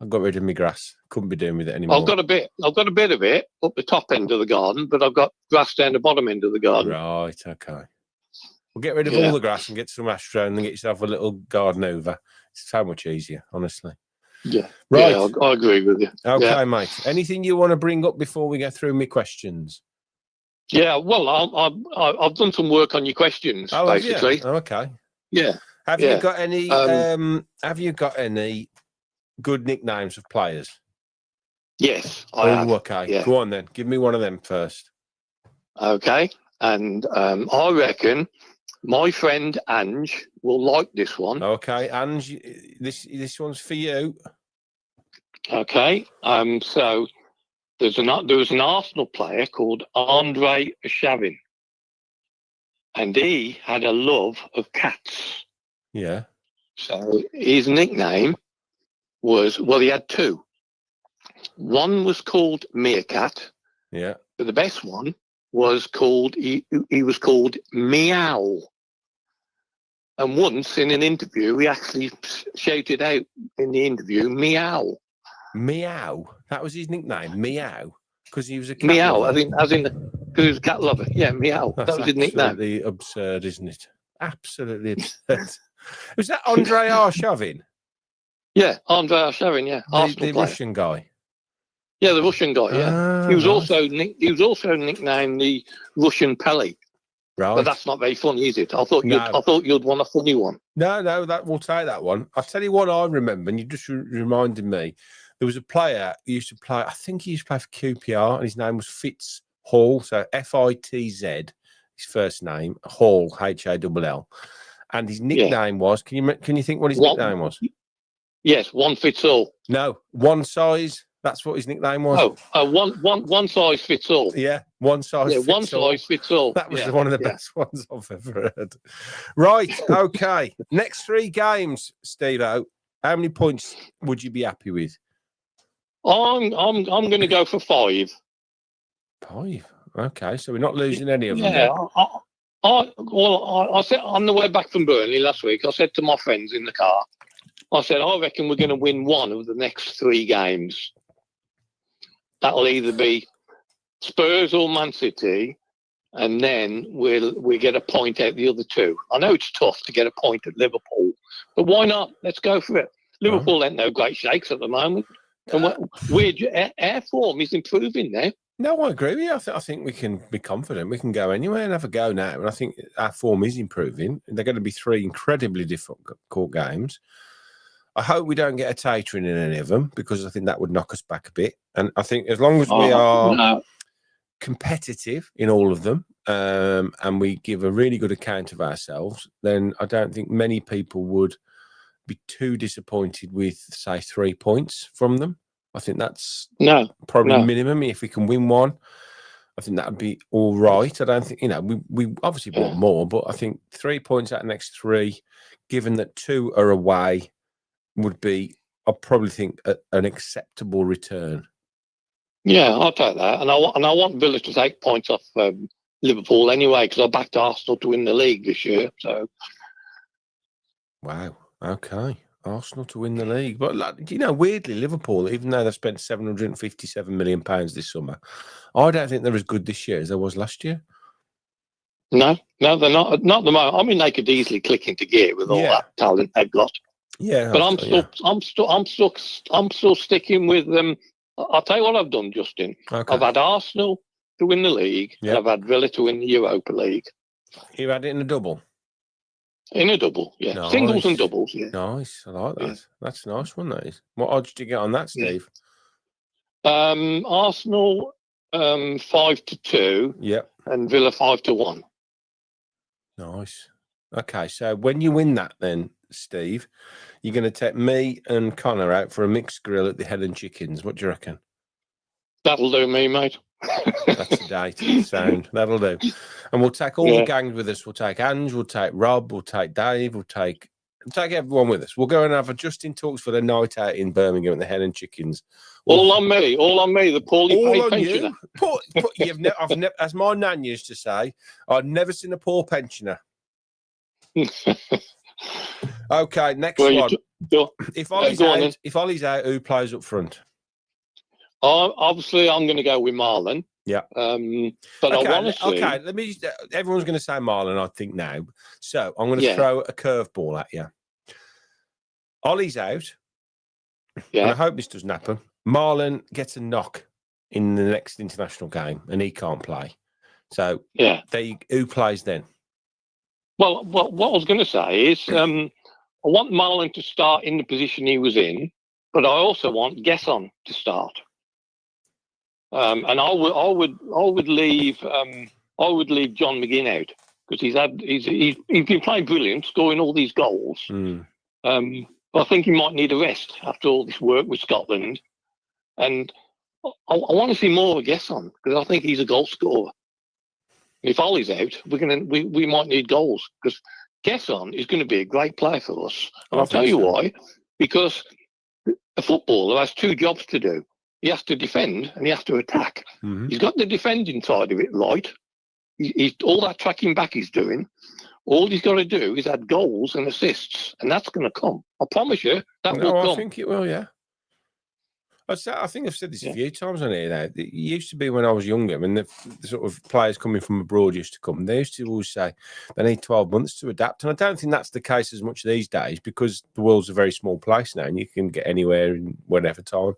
I got rid of my grass. Couldn't be doing with it anymore. I've got a bit of it up the top end of the garden, but I've got grass down the bottom end of the garden. Right, okay. Well, get rid of Yeah. all the grass and get some Astro and then get yourself a little garden over. It's so much easier, honestly. Yeah, Right. Yeah, I agree with you. Okay, Yeah. mate. Anything you want to bring up before we get through my questions? Yeah, well, I've done some work on your questions, Oh, have you? basically. Oh, okay. Yeah. Have Yeah. you got any? Have you got any good nicknames of players? Yes, I have. Okay. Yeah. Go on then. Give me one of them first. Okay, and I reckon my friend Ange will like this one. Okay, Ange, this one's for you. Okay, so there was an Arsenal player called Andre Shavin, and he had a love of cats. Yeah. So his nickname was, well, he had two. One was called Meerkat, Yeah. but the best one was called, he was called Meow. And once in an interview, he actually shouted out in the interview, Meow. Meow. That was his nickname. Meow. Because he was a cat Meow, lover. because he was a cat lover. Yeah, Meow. That's That was his nickname. absolutely absurd, isn't it? Absolutely absurd. Was that Andre Arshavin? Yeah, Andre Arshavin, yeah. Arsenal The player. Russian guy. Yeah, the Russian guy, yeah. Ah, He was right. also nicknamed the Russian Pele. Right. But that's not very funny, is it? I thought you'd want a funny one. No, that we'll take that one. I'll tell you what I remember, and you just reminded me. There was a player who used to play, I think he used to play for QPR, and his name was Fitz Hall. So Fitz, his first name, Hall, Hall. And his nickname was, can you think what his nickname was? Yes, one fits all. No, one size. That's what his nickname was. One size fits all. Yeah, one size fits one all. size fits all. That was one of the best ones I've ever heard. Right, okay. Next 3 games, Steve-O. How many points would you be happy with? I'm going to go for 5. 5. Okay, so we're not losing any of them. Yeah, I said on the way back from Burnley last week, I said to my friends in the car, I said, I reckon we're going to win one of the next 3 games. That'll either be Spurs or Man City, and then we get a point out the other 2. I know it's tough to get a point at Liverpool, but why not? Let's go for it. Liverpool ain't no great shakes at the moment. And our form is improving now. No, I agree with you. I think we can be confident. We can go anywhere and have a go now. And I think our form is improving. They're going to be 3 incredibly difficult games. I hope we don't get a tatering in any of them, because I think that would knock us back a bit. And I think as long as we are competitive in all of them, and we give a really good account of ourselves, then I don't think many people would be too disappointed with, say, 3 points from them. I think that's probably minimum. If we can win one, I think that would be all right. I don't think, we obviously want more, but I think 3 points out of the next 3, given that 2 are away, would be, I probably think, an acceptable return. Yeah, I'll take that. And I want Villa to take points off Liverpool anyway, because I backed Arsenal to win the league this year. So, wow. Okay. Arsenal to win the league. But, weirdly, Liverpool, even though they spent £757 million this summer, I don't think they're as good this year as they was last year. No, they're not. Not at the moment. I mean, they could easily click into gear with all that talent they've got. Yeah, but I'm still sticking with them. I'll tell you what I've done, Justin. Okay. I've had Arsenal to win the league, and I've had Villa to win the Europa League. You had it in a double? In a double, yeah. Nice. Singles and doubles, yeah. Nice, I like that. Yeah. That's a nice one, that is. What odds did you get on that, Steve? Arsenal 5-2. Yep. And Villa 5-1. Nice. Okay, so when you win that, then Steve, you're going to take me and Connor out for a mixed grill at the Head and Chickens. What do you reckon? That'll do me, mate. That's the date. Sound. That'll do. And we'll take all the gangs with us. We'll take Ange, we'll take Rob, we'll take Dave, we'll take everyone with us. We'll go and have a Justin Talks for the night out in Birmingham at the Hen and Chickens. All on me, the poorly paid pensioner. As my nan used to say, I've never seen a poor pensioner. Okay, next one. If Ollie's out, who plays up front? Obviously, I'm going to go with Marlon. Yeah. But I want to see. Okay, everyone's going to say Marlon, I think, now. So I'm going to throw a curveball at you. Ollie's out. Yeah. And I hope this doesn't happen. Marlon gets a knock in the next international game and he can't play. So who plays then? Well, what I was going to say is I want Marlon to start in the position he was in, but I also want Gesson to start. And I would leave John McGinn out because he's been playing brilliant, scoring all these goals. I think he might need a rest after all this work with Scotland, and I want to see more of Gesson because I think he's a goal scorer. If Ollie's out, we might need goals because Gesson is going to be a great player for us. And I'll tell you why, because a footballer has two jobs to do. He has to defend and he has to attack. Mm-hmm. He's got the defending side of it right. He's all that tracking back he's doing. All he's got to do is add goals and assists, and that's going to come. I promise you that will come. I think it will, yeah. I think I've said this a few times on here now. It used to be when I was younger, when the sort of players coming from abroad used to come, they used to always say they need 12 months to adapt. And I don't think that's the case as much these days because the world's a very small place now and you can get anywhere in whatever time.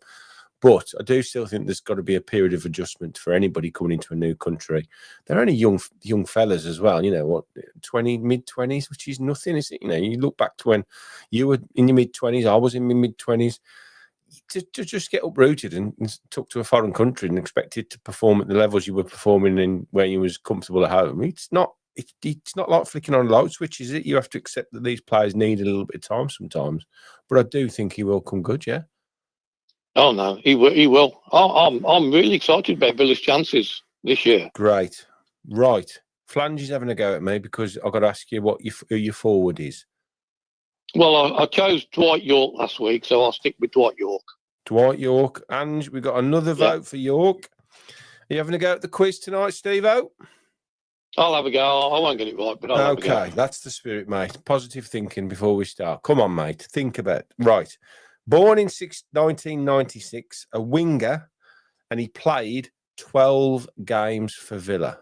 But I do still think there's got to be a period of adjustment for anybody coming into a new country. They're only young fellas as well, mid-20s, which is nothing, is it? You look back to when you were in your mid-20s, I was in my mid-20s. To just get uprooted and took to a foreign country and expected to perform at the levels you were performing in when you was comfortable at home. It's not like flicking on a light switch, is it? You have to accept that these players need a little bit of time sometimes. But I do think he will come good, yeah. Oh no, he will. I'm really excited about Villa's chances this year. Great, right. Flange is having a go at me because I've got to ask you who your forward is. Well, I chose Dwight York last week, so I'll stick with Dwight York. Dwight York. And we've got another vote for York. Are you having a go at the quiz tonight, Steve-O? I'll have a go. I won't get it right, but I'll have a go. Okay, that's the spirit, mate. Positive thinking before we start. Come on, mate. Think about it. Right. Born in 1996, a winger, and he played 12 games for Villa.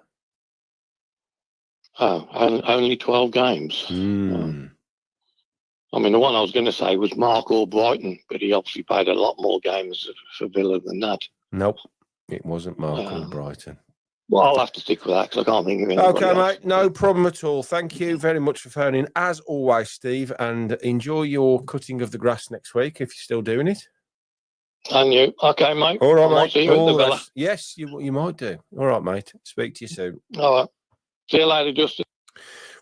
Oh, only 12 games. I mean, the one I was going to say was Mark Albrighton, but he obviously played a lot more games for Villa than that. Nope, it wasn't Mark Albrighton. Well, I'll have to stick with that because I can't think of anybody else. Mate, no problem at all. Thank you very much for phoning, as always, Steve, and enjoy your cutting of the grass next week if you're still doing it. And you. Okay, mate. All right, mate. See you at the Villa. Yes, you might do. All right, mate. Speak to you soon. All right. See you later, Justin.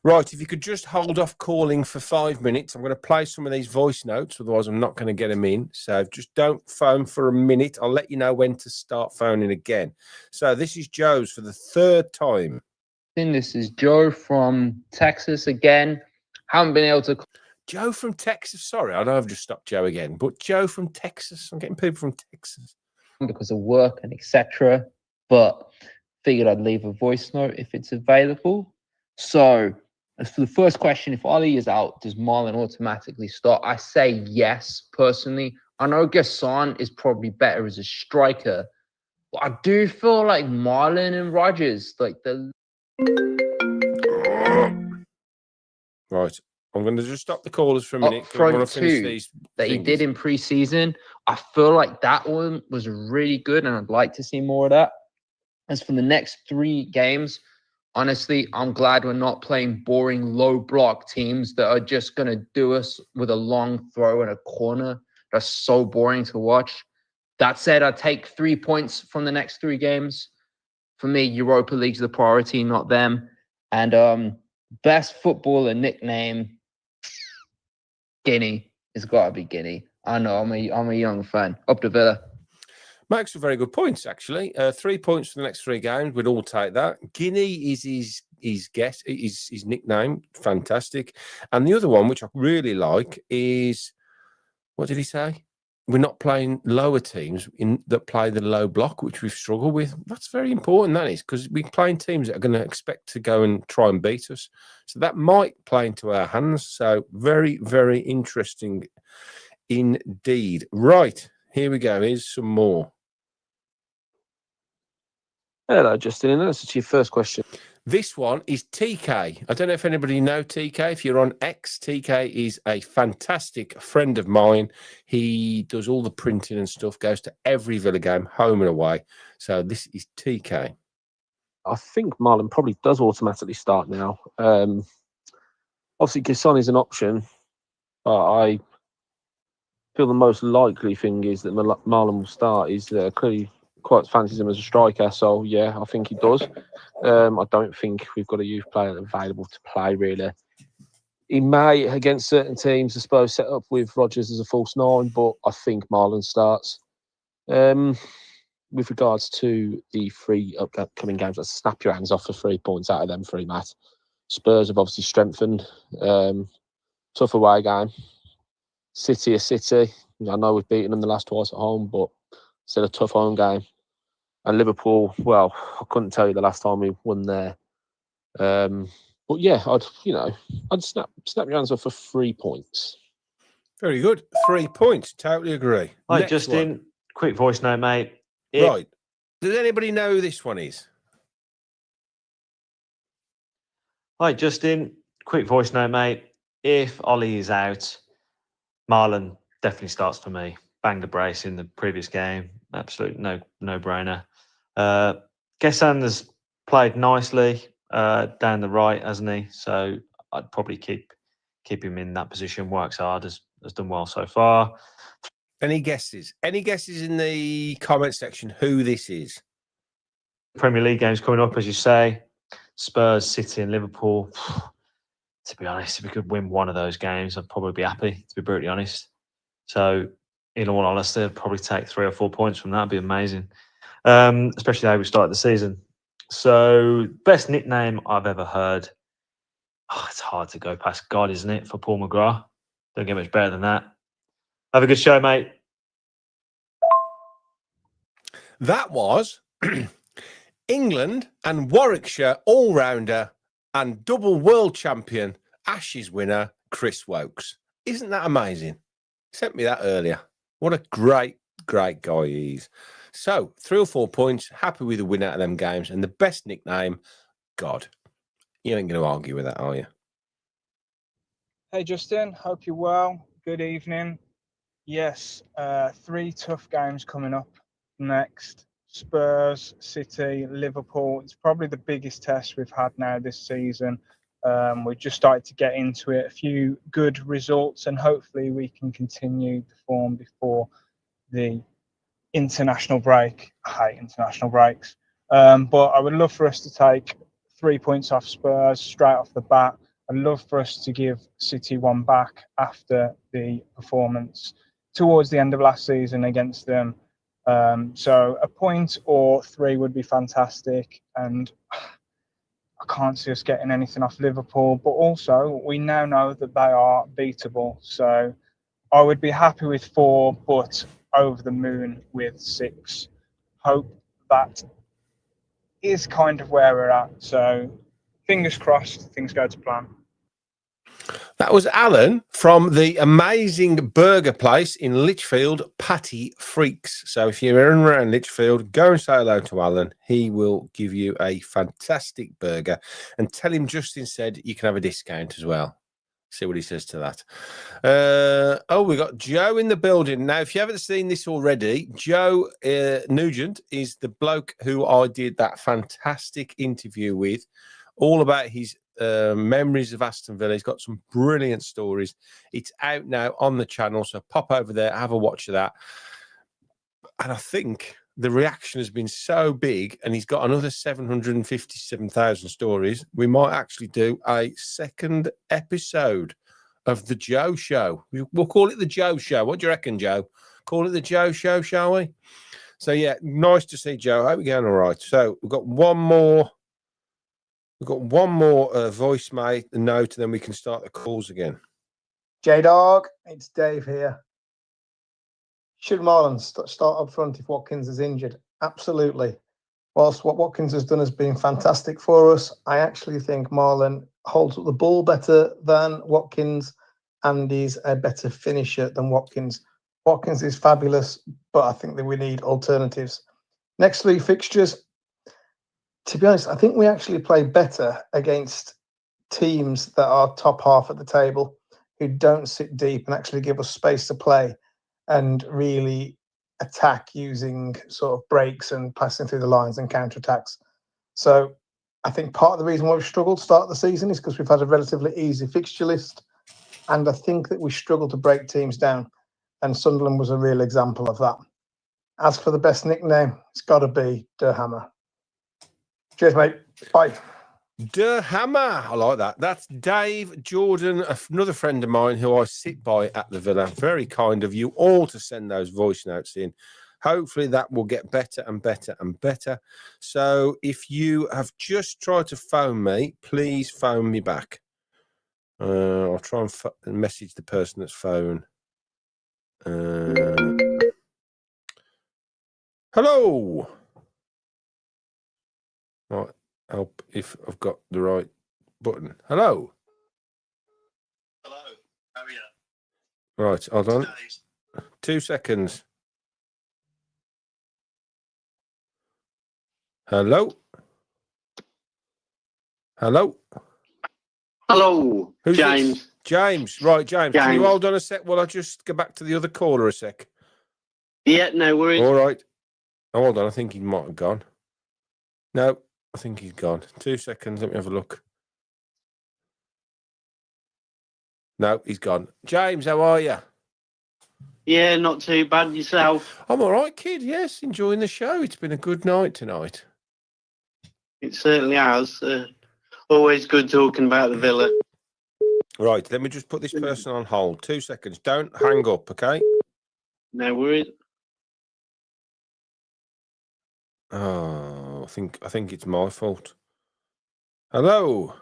Right, if you could just hold off calling for 5 minutes, I'm going to play some of these voice notes, otherwise I'm not going to get them in. So just don't phone for a minute. I'll let you know when to start phoning again. So this is Joe's for the third time. This is Joe from Texas again. Haven't been able to... Joe from Texas. Sorry, I know I've just stopped Joe again, but Joe from Texas. I'm getting people from Texas. Because of work and etc. But figured I'd leave a voice note if it's available. So... as for the first question, if Ollie is out, does Marlon automatically start? I say yes, personally. I know Gesson is probably better as a striker, but I do feel like Marlon and Rodgers, like the... Right. I'm going to just stop the callers for a minute. Front two that he did in pre-season, I feel like that one was really good, and I'd like to see more of that. As for the next 3 games... honestly, I'm glad we're not playing boring low block teams that are just going to do us with a long throw in a corner. That's so boring to watch. That said, I take 3 points from the next 3 games. For me, Europa League's the priority, not them. And Best footballer nickname, Guinea. It's got to be Guinea. I know, I'm a young fan. Up to Villa. Makes some very good points, actually. 3 points for the next 3 games. We'd all take that. Guinea is his nickname. Fantastic. And the other one, which I really like, is what did he say? We're not playing lower teams that play the low block, which we've struggled with. That's very important, that is, because we're playing teams that are going to expect to go and try and beat us. So that might play into our hands. So very, very interesting indeed. Right, here we go. Here's some more. Hello, Justin. That's your first question. This one is TK. I don't know if anybody know TK. If you're on X, TK is a fantastic friend of mine. He does all the printing and stuff, goes to every Villa game, home and away. So this is TK. I think Marlon probably does automatically start now. Obviously, Kisson is an option, but I feel the most likely thing is that Marlon will start. He's clearly quite fancies him as a striker, so yeah, I think he does. I don't think we've got a youth player available to play, really. He may, against certain teams, I suppose, set up with Rodgers as a false 9, but I think Marlon starts. With regards to the 3 upcoming games, let's snap your hands off for 3 points out of them 3, Matt. Spurs have obviously strengthened. Tough away game. City is City. I know we've beaten them the last twice at home, but still a tough home game. And Liverpool, well, I couldn't tell you the last time we won there. But yeah, I'd snap your hands off for 3 points. Very good. 3 points. Totally agree. Hi, Next Justin. one. Quick voice note, mate. Right. Does anybody know who this one is? Hi, Justin. Quick voice note, mate. If Ollie is out, Marlon definitely starts for me. Banged a brace in the previous game. Absolute no-brainer. Gessan has played nicely down the right, hasn't he? So I'd probably keep him in that position. Works hard, has done well so far. Any guesses? Any guesses in the comment section who this is? Premier League games coming up, as you say. Spurs, City and Liverpool. To be honest, if we could win one of those games, I'd probably be happy, to be brutally honest. So, in all honesty, I'd probably take 3 or 4 points from that. It'd be amazing. Especially how we started the season. So, best nickname I've ever heard. Oh, it's hard to go past God, isn't it, for Paul McGrath? Don't get much better than that. Have a good show, mate. That was England and Warwickshire all-rounder and double world champion, Ashes winner, Chris Wokes. Isn't that amazing? Sent me that earlier. What a great guy he is. So, 3 or 4 points, happy with the win out of them games, and the best nickname, God. You ain't going to argue with that, are you? Hey, Justin. Hope you're well. Good evening. Yes, 3 tough games coming up next. Spurs, City, Liverpool. It's probably the biggest test we've had now this season. We've just started to get into it. A few good results, and hopefully we can continue the form before the international break. I hate international breaks. But I would love for us to take 3 points off Spurs straight off the bat. I'd love for us to give City 1 back after the performance towards the end of last season against them. So a point or 3 would be fantastic. And I can't see us getting anything off Liverpool. But also, we now know that they are beatable. So I would be happy with 4, but over the moon with 6. Hope that is kind of where we're at. So fingers crossed, things go to plan. That was Alan from the amazing burger place in Lichfield, Patty Freaks. So if you're in and around Lichfield, go and say hello to Alan. He will give you a fantastic burger. And tell him Justin said you can have a discount as well. See what he says to that. We got Joe in the building. Now, if you haven't seen this already, Joe Nugent is the bloke who I did that fantastic interview with, all about his memories of Aston Villa. He's got some brilliant stories. It's out now on the channel, so pop over there, have a watch of that. And I think the reaction has been so big, and he's got another 757,000 stories, we might actually do a second episode of the Joe Show. We'll call it the Joe Show. What do you reckon, Joe? Call it the Joe Show, shall we? So yeah, nice to see Joe. I hope you're going all right. So we've got one more. We've got one more voice note, and then we can start the calls again. J-Dog, it's Dave here. Should Marlon start up front if Watkins is injured? Absolutely. Whilst what Watkins has done has been fantastic for us, I actually think Marlon holds up the ball better than Watkins, and he's a better finisher than Watkins. Watkins is fabulous, but I think that we need alternatives. Next 3 fixtures, to be honest, I think we actually play better against teams that are top half at the table, who don't sit deep and actually give us space to play and really attack using sort of breaks and passing through the lines and counter-attacks. So I think part of the reason why we've struggled to start the season is because we've had a relatively easy fixture list, and I think that we struggle to break teams down, and Sunderland was a real example of that. As for the best nickname, it's got to be Der Hammer. Cheers, mate. Bye. Der Hammer. I like that. That's Dave Jordan, another friend of mine who I sit by at the Villa. Very kind of you all to send those voice notes in. Hopefully that will get better and better and better. So if you have just tried to phone me, please phone me back. I'll try and message the person that's phone. Hello. Right. Help if I've got the right button. Hello. Hello. How are you? Right. Hold on. 2 seconds. Hello. Hello. Hello. Who's James. this? James. Right, James. Can you James. hold on a sec while I just go back to the other caller a sec? Yeah, no worries. All right. Oh, hold on. I think he might have gone. No, I think he's gone. 2 seconds. Let me have a look. No, he's gone. James, how are you? Yeah, not too bad. Yourself? I'm all right, kid. Yes, enjoying the show. It's been a good night tonight. It certainly has. Always good talking about the Villa. Right, let me just put this person on hold. 2 seconds. Don't hang up, okay? No worries. Oh, I think it's my fault. Hello.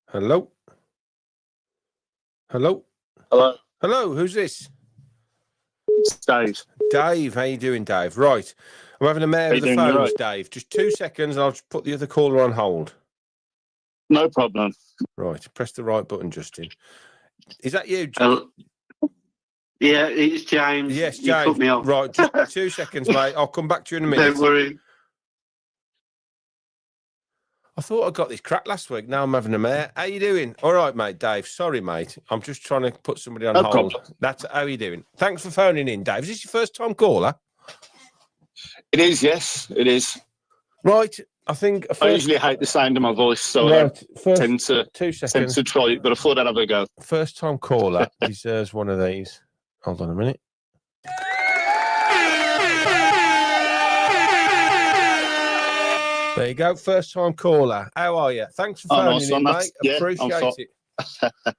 Hello. Hello. Hello. Hello. Who's this? It's Dave. Dave, how you doing, Dave? Right, I'm having a mare with the phones, Dave. Just 2 seconds, and I'll just put the other caller on hold. No problem. Right, press the right button, Justin. Is that you? Yeah, it's James. Yes, You James. cut me off. Right, just 2 seconds, mate. I'll come back to you in a minute. Don't worry. I thought I got this crack last week. Now I'm having a mare. How you doing? All right, mate, Dave. Sorry, mate. I'm just trying to put somebody on No hold. problem. That's how you doing. Thanks for phoning in, Dave. Is this your first time caller? It is, yes, it is. Right, I think. I usually hate the sound of my voice, so Right, I tend to 2 tend seconds. to try it, but I thought I'd have a go. First time caller deserves one of these. Hold on a minute. There you go. First time caller. How are you? Thanks for Oh, phoning nice in, one. mate. That's- yeah, I'm Appreciate fine. it.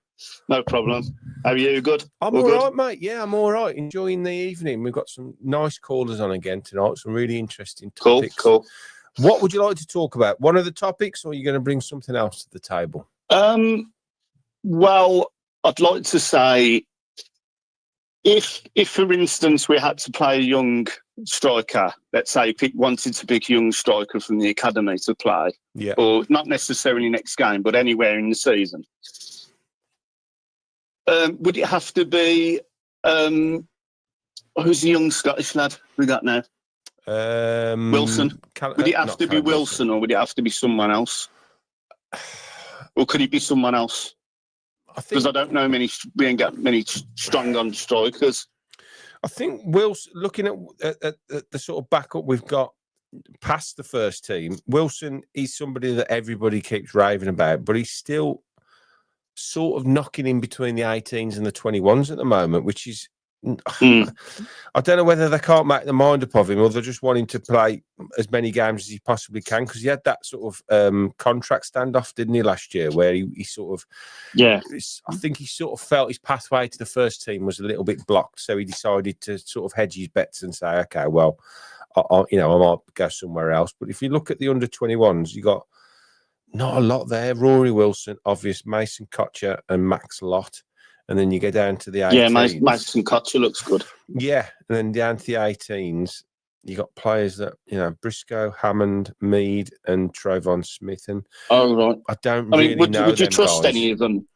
No problem. How are you? Good? I'm All all good? right, mate. Yeah, I'm all right. Enjoying the evening. We've got some nice callers on again tonight. Some really interesting Cool, topics. cool. What would you like to talk about? One of the topics, or are you going to bring something else to the table? Well, I'd like to say, if for instance we had to play a young striker, let's say wanted to pick a young striker from the academy to play, Yeah. or not necessarily next game, but anywhere in the season, would it have to be who's the young Scottish lad we got now? Wilson. Would it have to be Wilson, or would it have to be someone else? Or could it be someone else? Because I don't know many. We ain't got many strong on strikers. I think Wilson, looking at the sort of backup we've got past the first team, Wilson is somebody that everybody keeps raving about, but he's still sort of knocking in between the 18s and the 21s at the moment, which is I don't know whether they can't make the mind up of him, or they're just wanting to play as many games as he possibly can, because he had that sort of contract standoff, didn't he, last year, where he sort of, I think he sort of felt his pathway to the first team was a little bit blocked, so he decided to sort of hedge his bets and say, okay, well, I might go somewhere else. But if you look at the under-21s, you got not a lot there. Rory Wilson, obvious, Mason Kocher and Max Lott. And then you go down to the 18s. Yeah, Mason Kocher looks good. Yeah, and then down to the 18s, you got players that, Briscoe, Hammond, Mead, and Trayvon Smith. And right. I don't really know. Would you trust guys. any of them?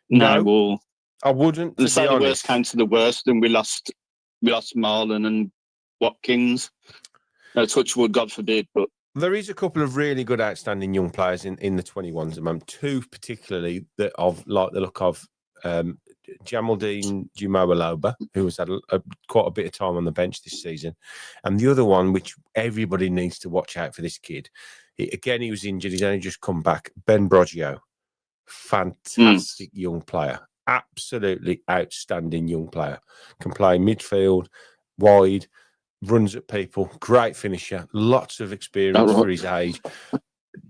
No, or I wouldn't. Let's say the worst came to the worst, and we lost Marlon and Watkins. No, touch wood, God forbid, but. There is a couple of really good, outstanding young players in the 21s at the moment. Two particularly that I've liked the look of. Jamaldine Jumawaloba, who has had quite a bit of time on the bench this season, and the other one, which everybody needs to watch out for this kid. He was injured. He's only just come back. Ben Broggio, fantastic young player, absolutely outstanding young player. Can play midfield, wide, runs at people, great finisher, lots of experience for his age.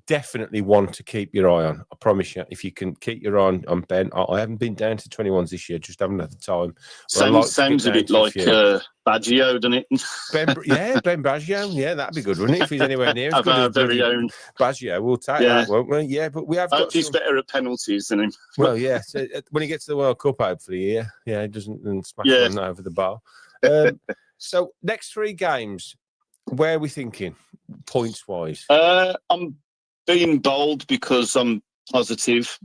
Definitely one to keep your eye on. I promise you, if you can keep your eye on Ben. I haven't been down to 21s this year, just haven't had the time. Sounds a bit like Baggio, doesn't it? Ben Baggio. Yeah, that'd be good, wouldn't it? If he's anywhere near as good our as very own Baggio, we'll take that, won't we? Yeah, but we have got. He's better at penalties than him. Well, yeah. So when he gets to the World Cup, hopefully, he doesn't smash one over the bar. So next 3 games, where are we thinking points wise? I'm being bold because I'm positive.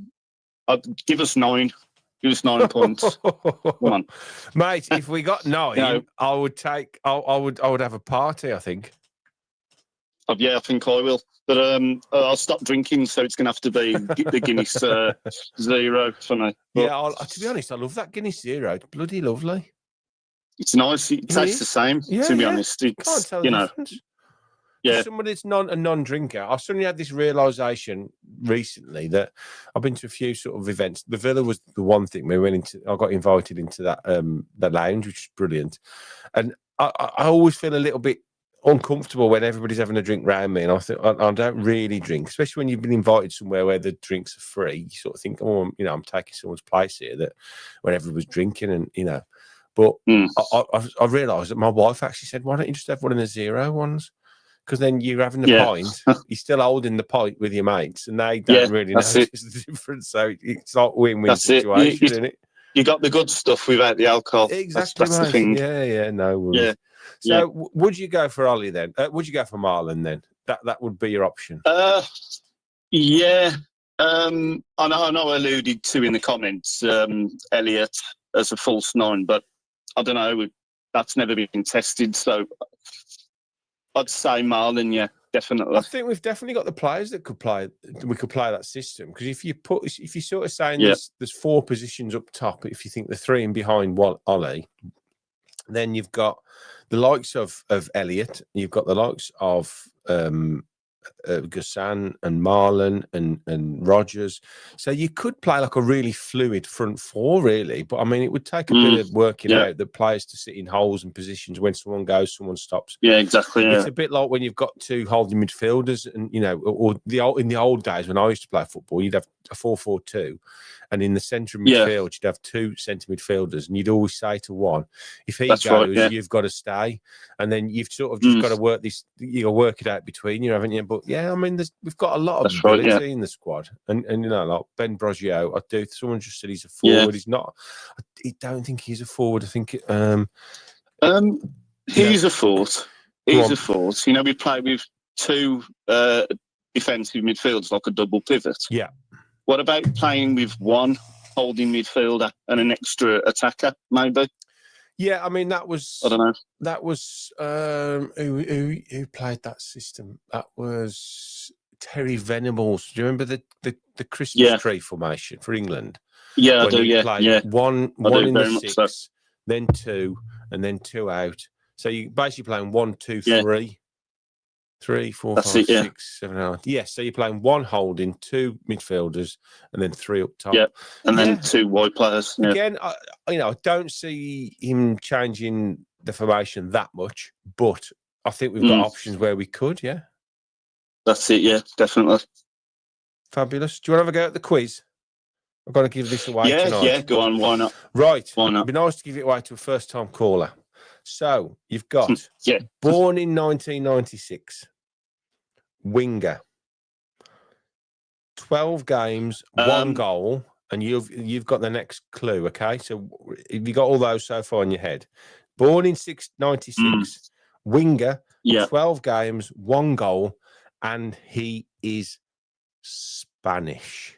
Give us 9. Give us 9 points. Come on, mate. If we got 9, I would take. I would have a party, I think. Yeah, I think I will. But I'll stop drinking, so it's going to have to be the Guinness 0 for me. But, to be honest, I love that Guinness 0. It's bloody lovely. It's nice. It tastes the same. To be honest, it's can't tell the difference. Yeah. Somebody that's a non-drinker, I suddenly had this realization recently that I've been to a few sort of events. The Villa was the one thing we went into. I got invited into that lounge, which is brilliant, and I always feel a little bit uncomfortable when everybody's having a drink round me, and I think I don't really drink, especially when you've been invited somewhere where the drinks are free. You sort of think, oh, I'm taking someone's place here, that when everybody's drinking, and But I realised that my wife actually said, "Why don't you just have one of the 0 ones?" Because then you're having the pint, you're still holding the pint with your mates, and they don't really notice the difference. So it's like win-win situation, isn't it? You got the good stuff without the alcohol. Exactly, that's the thing. Yeah, no worries. Yeah. So would you go for Ollie then? Would you go for Marlon then? That would be your option. Yeah. I know I alluded to in the comments Elliot as a false 9, but I don't know. That's never been tested, so I'd say Marlon. Yeah, definitely. I think we've definitely got the players that could play. We could play that system, because if you sort of saying there's 4 positions up top, if you think the 3 in behind Ollie, then you've got the likes of Elliot, you've got the likes of Gassan and Marlon and Rogers. So you could play like a really fluid front 4, really. But I mean, it would take a bit of working out the players to sit in holes and positions. When someone goes, someone stops. Yeah, exactly. It's a bit like when you've got 2 holding midfielders, and or in the old days when I used to play football, you'd have a 4-4-2, and in the centre of midfield you'd have 2 centre midfielders, and you'd always say to one, if he goes, you've got to stay, and then you've sort of just got to work this. You got to work it out between you, haven't you? But yeah, I mean, we've got a lot of ability in the squad, and like Ben Broggio, someone just said he's a forward. He's not. I don't think he's a forward. I think he's a force. He's a force. We play with 2 defensive midfielders, like a double pivot. Yeah. What about playing with 1 holding midfielder and an extra attacker, maybe? Yeah, I mean, that was. I don't know. That was who played that system? That was Terry Venables. Do you remember the Christmas tree formation for England? Yeah, I do. Yeah. One in the 6, then 2, and then 2 out. So you basically playing 1, 2, 3. 3, 4, That's 5, it, yeah. 6, 7, 8. Yeah, so you're playing 1 holding, 2 midfielders, and then 3 up top. Yeah, and then Yeah. 2 wide players. Yeah. Again, I don't see him changing the formation that much, but I think we've got options where we could. Yeah, that's it. Yeah, definitely. Fabulous. Do you want to have a go at the quiz? I've got to give this away tonight. Yeah, go on. Why not? Right. Why not? It'd be nice to give it away to a first-time caller. So you've got yeah. born in 1996, winger, 12 games, 1 goal, and you've got the next clue. Okay, so have you got all those so far in your head? Born in 96, winger, 12 games, 1 goal, and he is Spanish.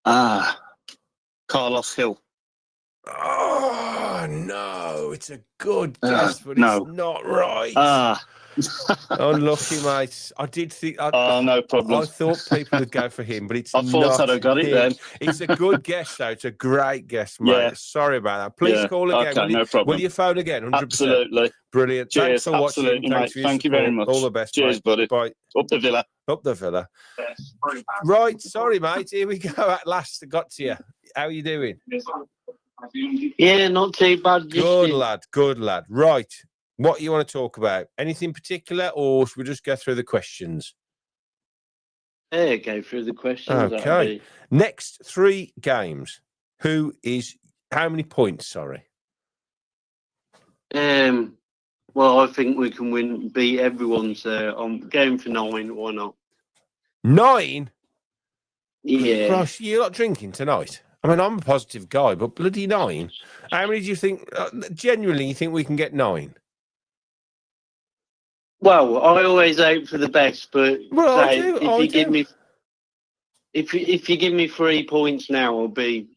Carlos Hill. Oh no, it's a good guess, but it's not right. Unlucky, mate. I did think. No problem. I thought people would go for him, but it's I thought I'd have got it then. It's a good guess, though. It's a great guess, mate. Yeah. Sorry about that. Please call again. Okay, no problem. Will you phone again? 100%. Absolutely. Brilliant. Cheers. Thanks for watching. Absolutely, Thanks mate. Thank you very much. All the best. Cheers, mate. buddy. Bye. Up the Villa. Up the Villa. Right. Sorry, mate. Here we go. At last, I got to you. How are you doing? Yeah, not too bad. Good lad. Good lad. Right. What you want to talk about? Anything particular, or should we just go through the questions? Yeah, go through the questions. Okay. Next 3 games. How many points? Sorry. Well, I think we can beat everyone's. I'm going for 9. Why not? 9? Yeah. Gosh, you're not drinking tonight. I mean, I'm a positive guy, but bloody 9. How many do you think? Genuinely, you think we can get 9? Well, I always hope for the best, but if you give me 3 points now, I'll be,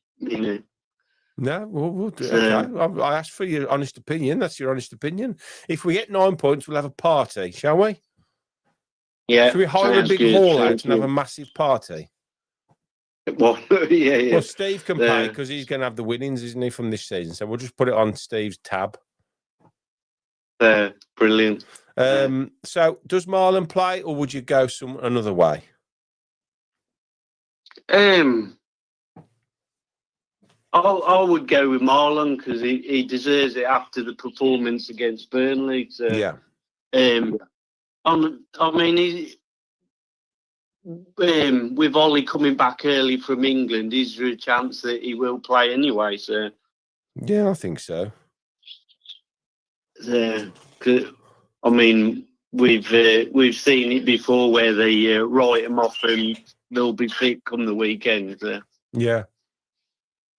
No, we'll do it. Okay. I asked for your honest opinion. That's your honest opinion. If we get 9 points, we'll have a party, shall we? Yeah. Should we hire a big hall out and have a massive party? Well, yeah. Well, Steve can pay because he's going to have the winnings, isn't he, from this season? So we'll just put it on Steve's tab. Brilliant. So does Marlon play, or would you go another way? I would go with Marlon because he deserves it after the performance against Burnley. So, yeah. I mean, with Ollie coming back early from England, is there a chance that he will play anyway? So, yeah, I think so. I mean, we've seen it before where they write them off and they'll be fit come the weekend. So. Yeah.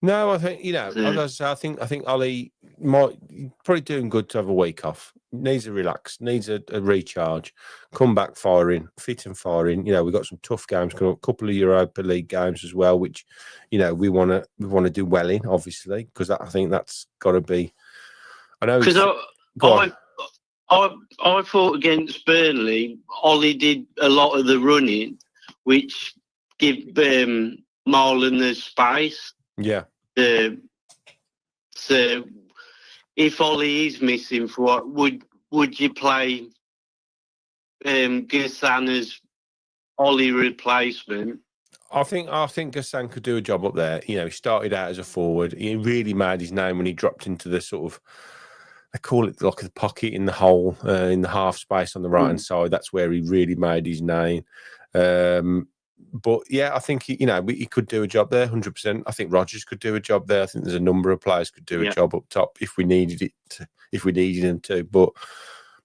No, I think I think Ollie might probably doing good to have a week off. Needs a relax, needs a recharge, come back firing, fit and firing. We've got some tough games coming up, a couple of Europa League games as well, which we want to do well in, obviously, because I think that's got to be. I know because I thought against Burnley, Ollie did a lot of the running, which give Marlon the space. Yeah. So if Ollie is missing for what would you play Gassan as Ollie replacement? I think Gassan could do a job up there. He started out as a forward. He really made his name when he dropped into the sort of, they call it like the pocket in the hole, in the half space on the right hand side. That's where he really made his name. But yeah, I think he could do a job there, 100%. I think Rodgers could do a job there. I think there's a number of players could do a job up top if we needed him to. But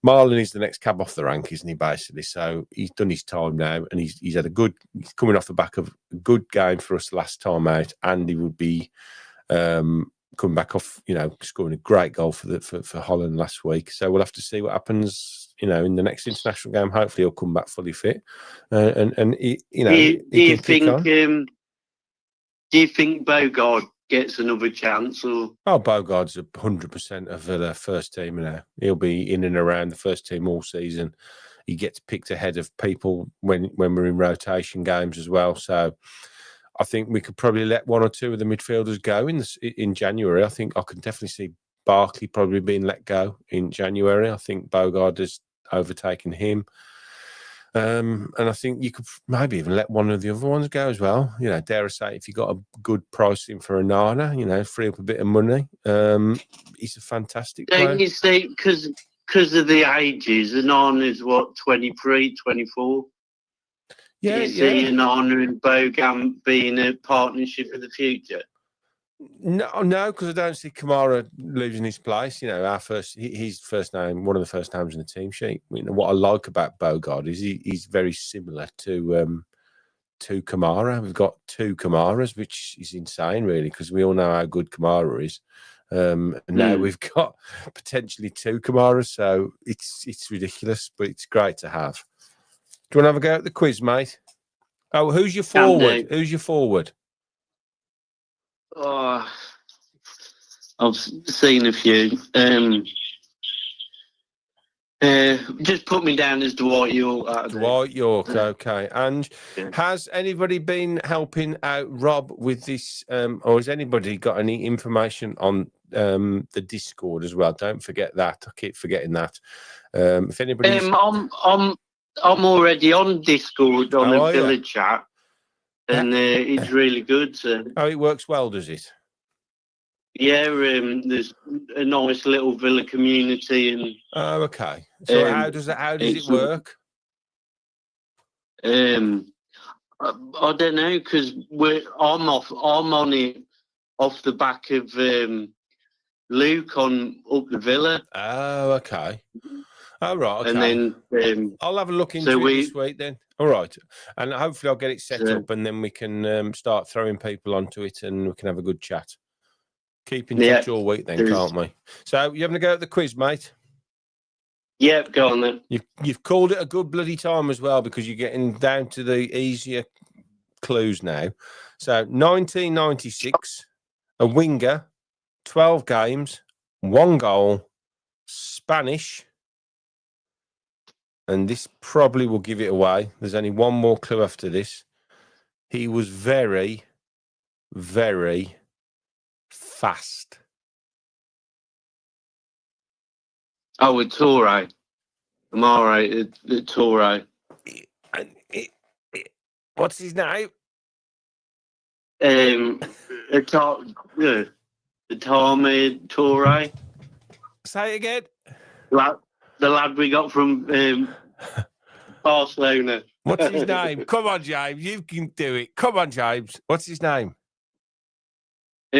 Marlon is the next cab off the rank, isn't he? Basically, so he's done his time now, and he's had he's coming off the back of a good game for us last time out, and he would be coming back off, scoring a great goal for Holland last week. So we'll have to see what happens. In the next international game, hopefully he'll come back fully fit. And he, do you think Bogard gets another chance? Or Bogard's 100% of the first team now. He'll be in and around the first team all season. He gets picked ahead of people when we're in rotation games as well. So I think we could probably let 1 or 2 of the midfielders go in January. I think I can definitely see Barkley probably being let go in January. I think Bogard overtaking him. And I think you could maybe even let one of the other ones go as well. You know, dare I say, if you got a good pricing for Onana, you know, free up a bit of money. He's a fantastic player. Don't you say, because of the ages, Onana's what, 23, 24? Yeah, you see Onana and Bogan being a partnership of the future? No, because I don't see Kamara losing his place. You know, his first name, one of the first names in the team sheet. You know, what I like about Bogard is he's very similar to Kamara. We've got two Kamaras, which is insane, really, because we all know how good Kamara is. And now we've got potentially two Kamaras, so it's ridiculous, but it's great to have. Do you want to have a go at the quiz, mate? Oh, who's your forward? Who's your forward? Oh, I've seen a few. Just put me down as Dwight York. Dwight York, okay. And has anybody been helping out Rob with this, or has anybody got any information on the Discord as well? Don't forget that. I keep forgetting that. If anybody, I'm already on Discord on a Villa chat. And it's really good. Oh, it works well, does it? Yeah, there's a nice little Villa community, and okay. So how does it work? I don't know, because I'm on it off the back of Luke on Up the Villa. Oh, okay. Oh, right. Okay. And then I'll have a look into it this week then. All right. And hopefully I'll get it set up, and then we can start throwing people onto it, and we can have a good chat. Keep in touch all week then, can't we? So you having a go at the quiz, mate? Yep, go on then. You've called it a good bloody time as well, because you're getting down to the easier clues now. So 1996, a winger, 12 games, 1 goal, Spanish. And this probably will give it away. There's only one more clue after this. He was very, very fast. Oh, it's Toure. I'm all right. It's Toure. What's his name? Atame Toure. Say it again. The lad we got from Barcelona. What's his name? Come on, James. You can do it. Come on, James. What's his name? I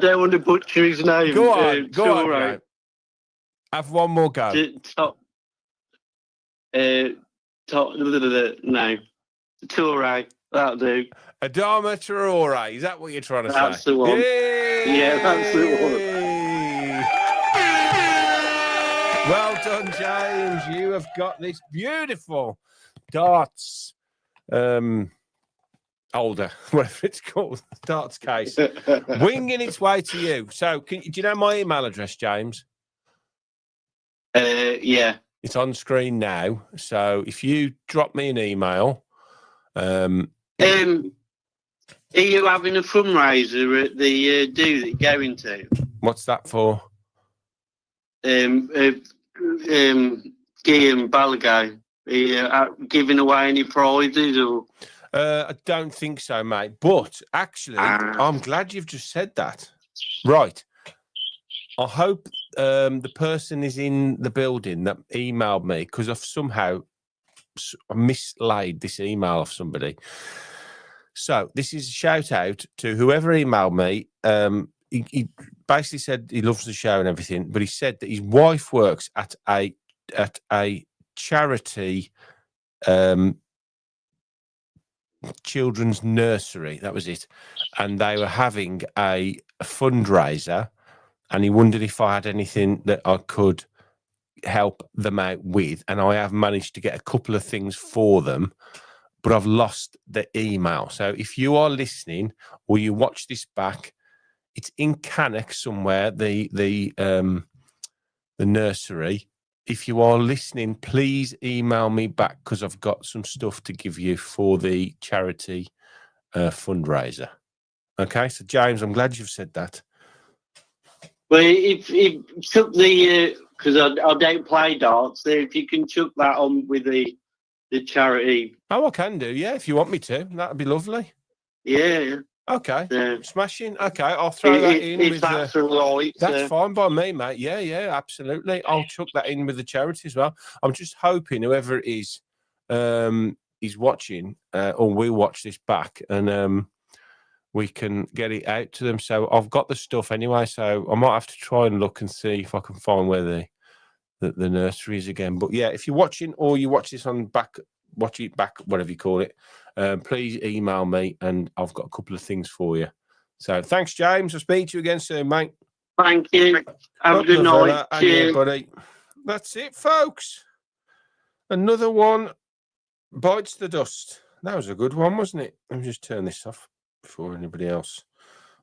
don't want to butcher his name. Go on. Go on. Have one more go. No. Toure. That'll do. Adama Traore. Is that what you're trying to say? That's the one. Yay! Yeah, that's the one. Well done, James. You have got this beautiful darts holder, whatever it's called, darts case, winging its way to you. So, do you know my email address, James? Yeah. It's on screen now. So, if you drop me an email, are you having a fundraiser at the do that you're going to? What's that for? Guillaume Balaguer, are you giving away any prizes or? I don't think so, mate. But actually, I'm glad you've just said that. Right. I hope the person is in the building that emailed me, because I've somehow mislaid this email of somebody. So this is a shout out to whoever emailed me. He basically said he loves the show and everything, but he said that his wife works at a charity children's nursery. That was it. And they were having a fundraiser, and he wondered if I had anything that I could help them out with. And I have managed to get a couple of things for them, but I've lost the email. So if you are listening or you watch this back, it's in Cannock somewhere, the nursery. If you are listening, please email me back, because I've got some stuff to give you for the charity fundraiser. Okay, so James, I'm glad you've said that. Well, it took the because I don't play darts. So if you can chuck that on with the charity. Oh, I can do. Yeah, if you want me to, that'd be lovely. Yeah. Okay. Smashing. Okay, I'll throw that in. If that's all right. That's fine by me, mate. Yeah, absolutely. I'll chuck that in with the charity as well. I'm just hoping whoever it is watching or will watch this back and we can get it out to them. So I've got the stuff anyway, so I might have to try and look and see if I can find where the nursery is again. But yeah, if you're watching or you watch this on watch it back, whatever you call it, please email me and I've got a couple of things for you. So thanks, James. I'll speak to you again soon, mate. Thank you. Have a good night. Cheers. Buddy. That's it, folks. Another one bites the dust. That was a good one, wasn't it? Let me just turn this off before anybody else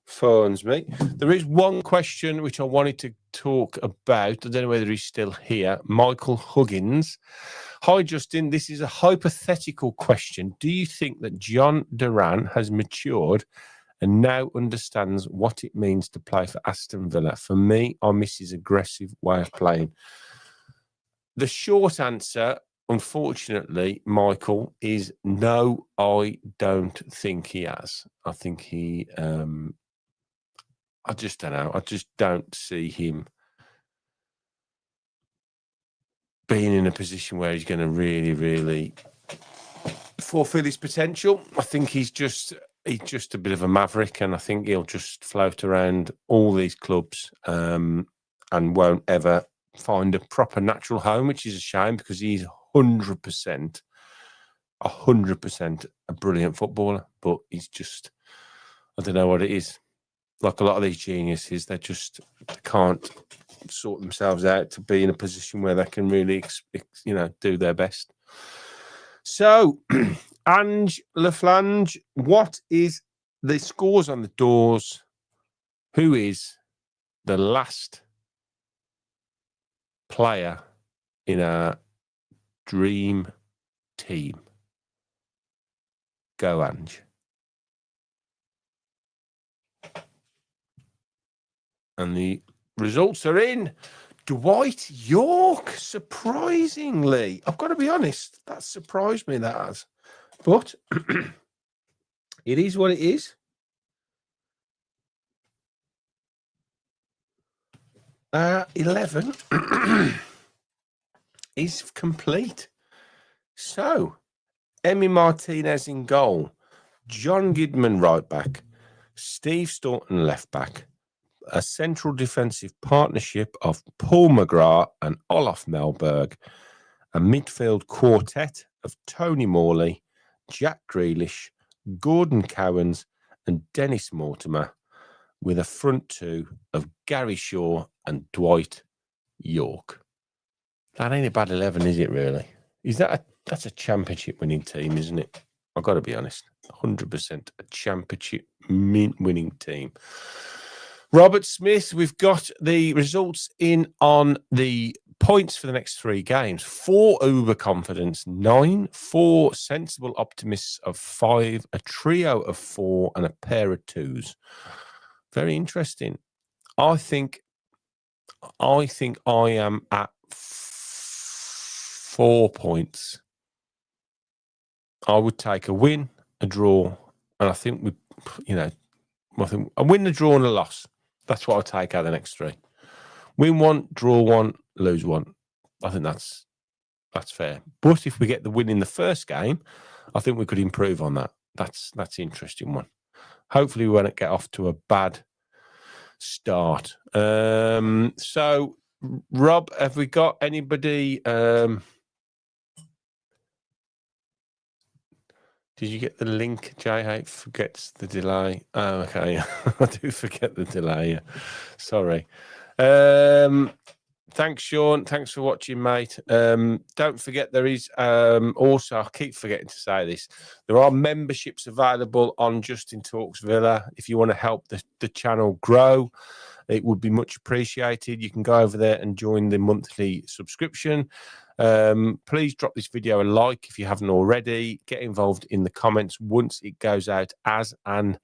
phones me. There is one question which I wanted to talk about. I don't know whether he's still here. Michael Huggins. Hi, Justin. This is a hypothetical question. Do you think that John Duran has matured and now understands what it means to play for Aston Villa? For me, I miss his aggressive way of playing. The short answer, unfortunately, Michael, is no, I don't think he has. I think he, I just don't know. I just don't see him being in a position where he's going to really, really fulfill his potential. I think he's just a bit of a maverick, and I think he'll just float around all these clubs and won't ever find a proper natural home, which is a shame because he's 100% a brilliant footballer, but he's just, I don't know what it is. Like a lot of these geniuses, they can't sort themselves out to be in a position where they can really, do their best. So, Ange Laflange, what is the scores on the doors? Who is the last player in our dream team? Go, Ange. And the results are in. Dwight York, surprisingly. I've got to be honest, that surprised me, that has. But it is what it is. 11 is complete. So, Emi Martinez in goal, John Gidman right back, Steve Staunton left back, a central defensive partnership of Paul McGrath and Olaf Melberg, a midfield quartet of Tony Morley, Jack Grealish, Gordon Cowans and Dennis Mortimer, with a front two of Gary Shaw and Dwight York. That ain't a bad 11, is it, really? That's a championship winning team, isn't it? I've got to be honest. 100% a championship winning team. Robert Smith, we've got the results in on the points for the next 3 games. 4 uber confidence, 9, 4 sensible optimists of 5, a trio of 4, and a pair of 2s. Very interesting. I think I am at 4 points. I would take a win, a draw, and I think I think a win, a draw, and a loss. That's what I'll take out of the next 3. Win 1, draw 1, lose 1. I think that's fair. But if we get the win in the first game, I think we could improve on that. That's an interesting one. Hopefully we won't get off to a bad start. So, Rob, have we got anybody? Did you get the link? J8 forgets the delay. Oh, okay. I do forget the delay. Sorry. Thanks, Sean. Thanks for watching, mate. Don't forget there is also, I keep forgetting to say this, there are memberships available on Justin Talks Villa. If you want to help the channel grow, it would be much appreciated. You can go over there and join the monthly subscription. Please drop this video a like if you haven't already. Get involved in the comments once it goes out as an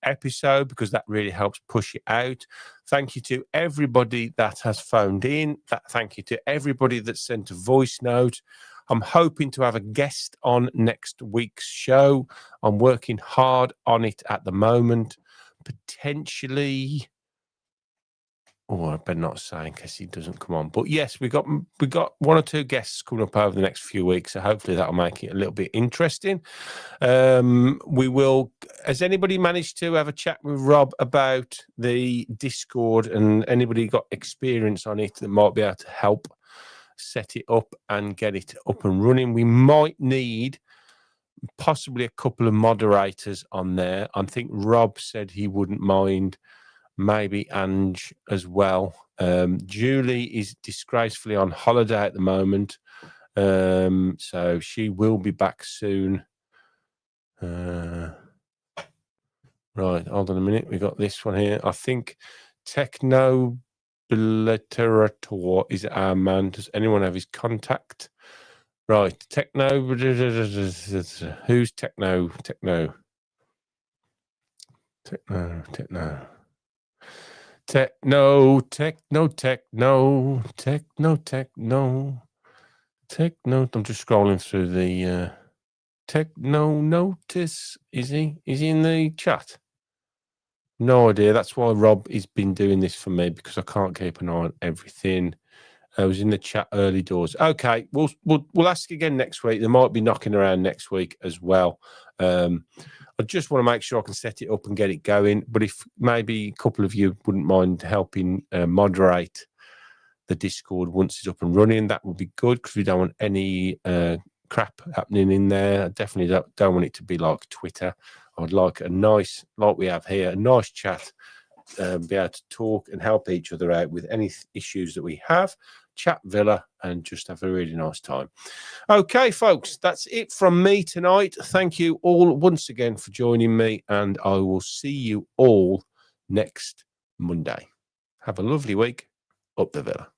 episode, because that really helps push it out. Thank you to everybody that has phoned in. Thank you to everybody that sent a voice note. I'm hoping to have a guest on next week's show. I'm working hard on it at the moment. Potentially, I better not say in case he doesn't come on. But yes, we got 1 or 2 guests coming up over the next few weeks, so hopefully that'll make it a little bit interesting. We will. Has anybody managed to have a chat with Rob about the Discord, and anybody got experience on it that might be able to help set it up and get it up and running? We might need possibly a couple of moderators on there. I think Rob said he wouldn't mind, maybe Ange as well. Julie is disgracefully on holiday at the moment, so she will be back soon. Right, hold on a minute. We got this one here. I think Techno Biliterator is our man. Does anyone have his contact? Right, Techno. Who's Techno? Techno. I'm just scrolling through the Techno Notice. Is he in the chat? No idea. That's why Rob has been doing this for me, because I can't keep an eye on everything. I was in the chat early doors. Okay, we'll ask again next week. They might be knocking around next week as well. I just want to make sure I can set it up and get it going. But if maybe a couple of you wouldn't mind helping moderate the Discord once it's up and running, that would be good, because we don't want any crap happening in there. I definitely don't want it to be like Twitter. I'd like a nice, like we have here, a nice chat, be able to talk and help each other out with any issues that we have, chat Villa, and just have a really nice time. Okay, folks, that's it from me tonight. Thank you all once again for joining me, and I will see you all next Monday. Have a lovely week. Up the Villa.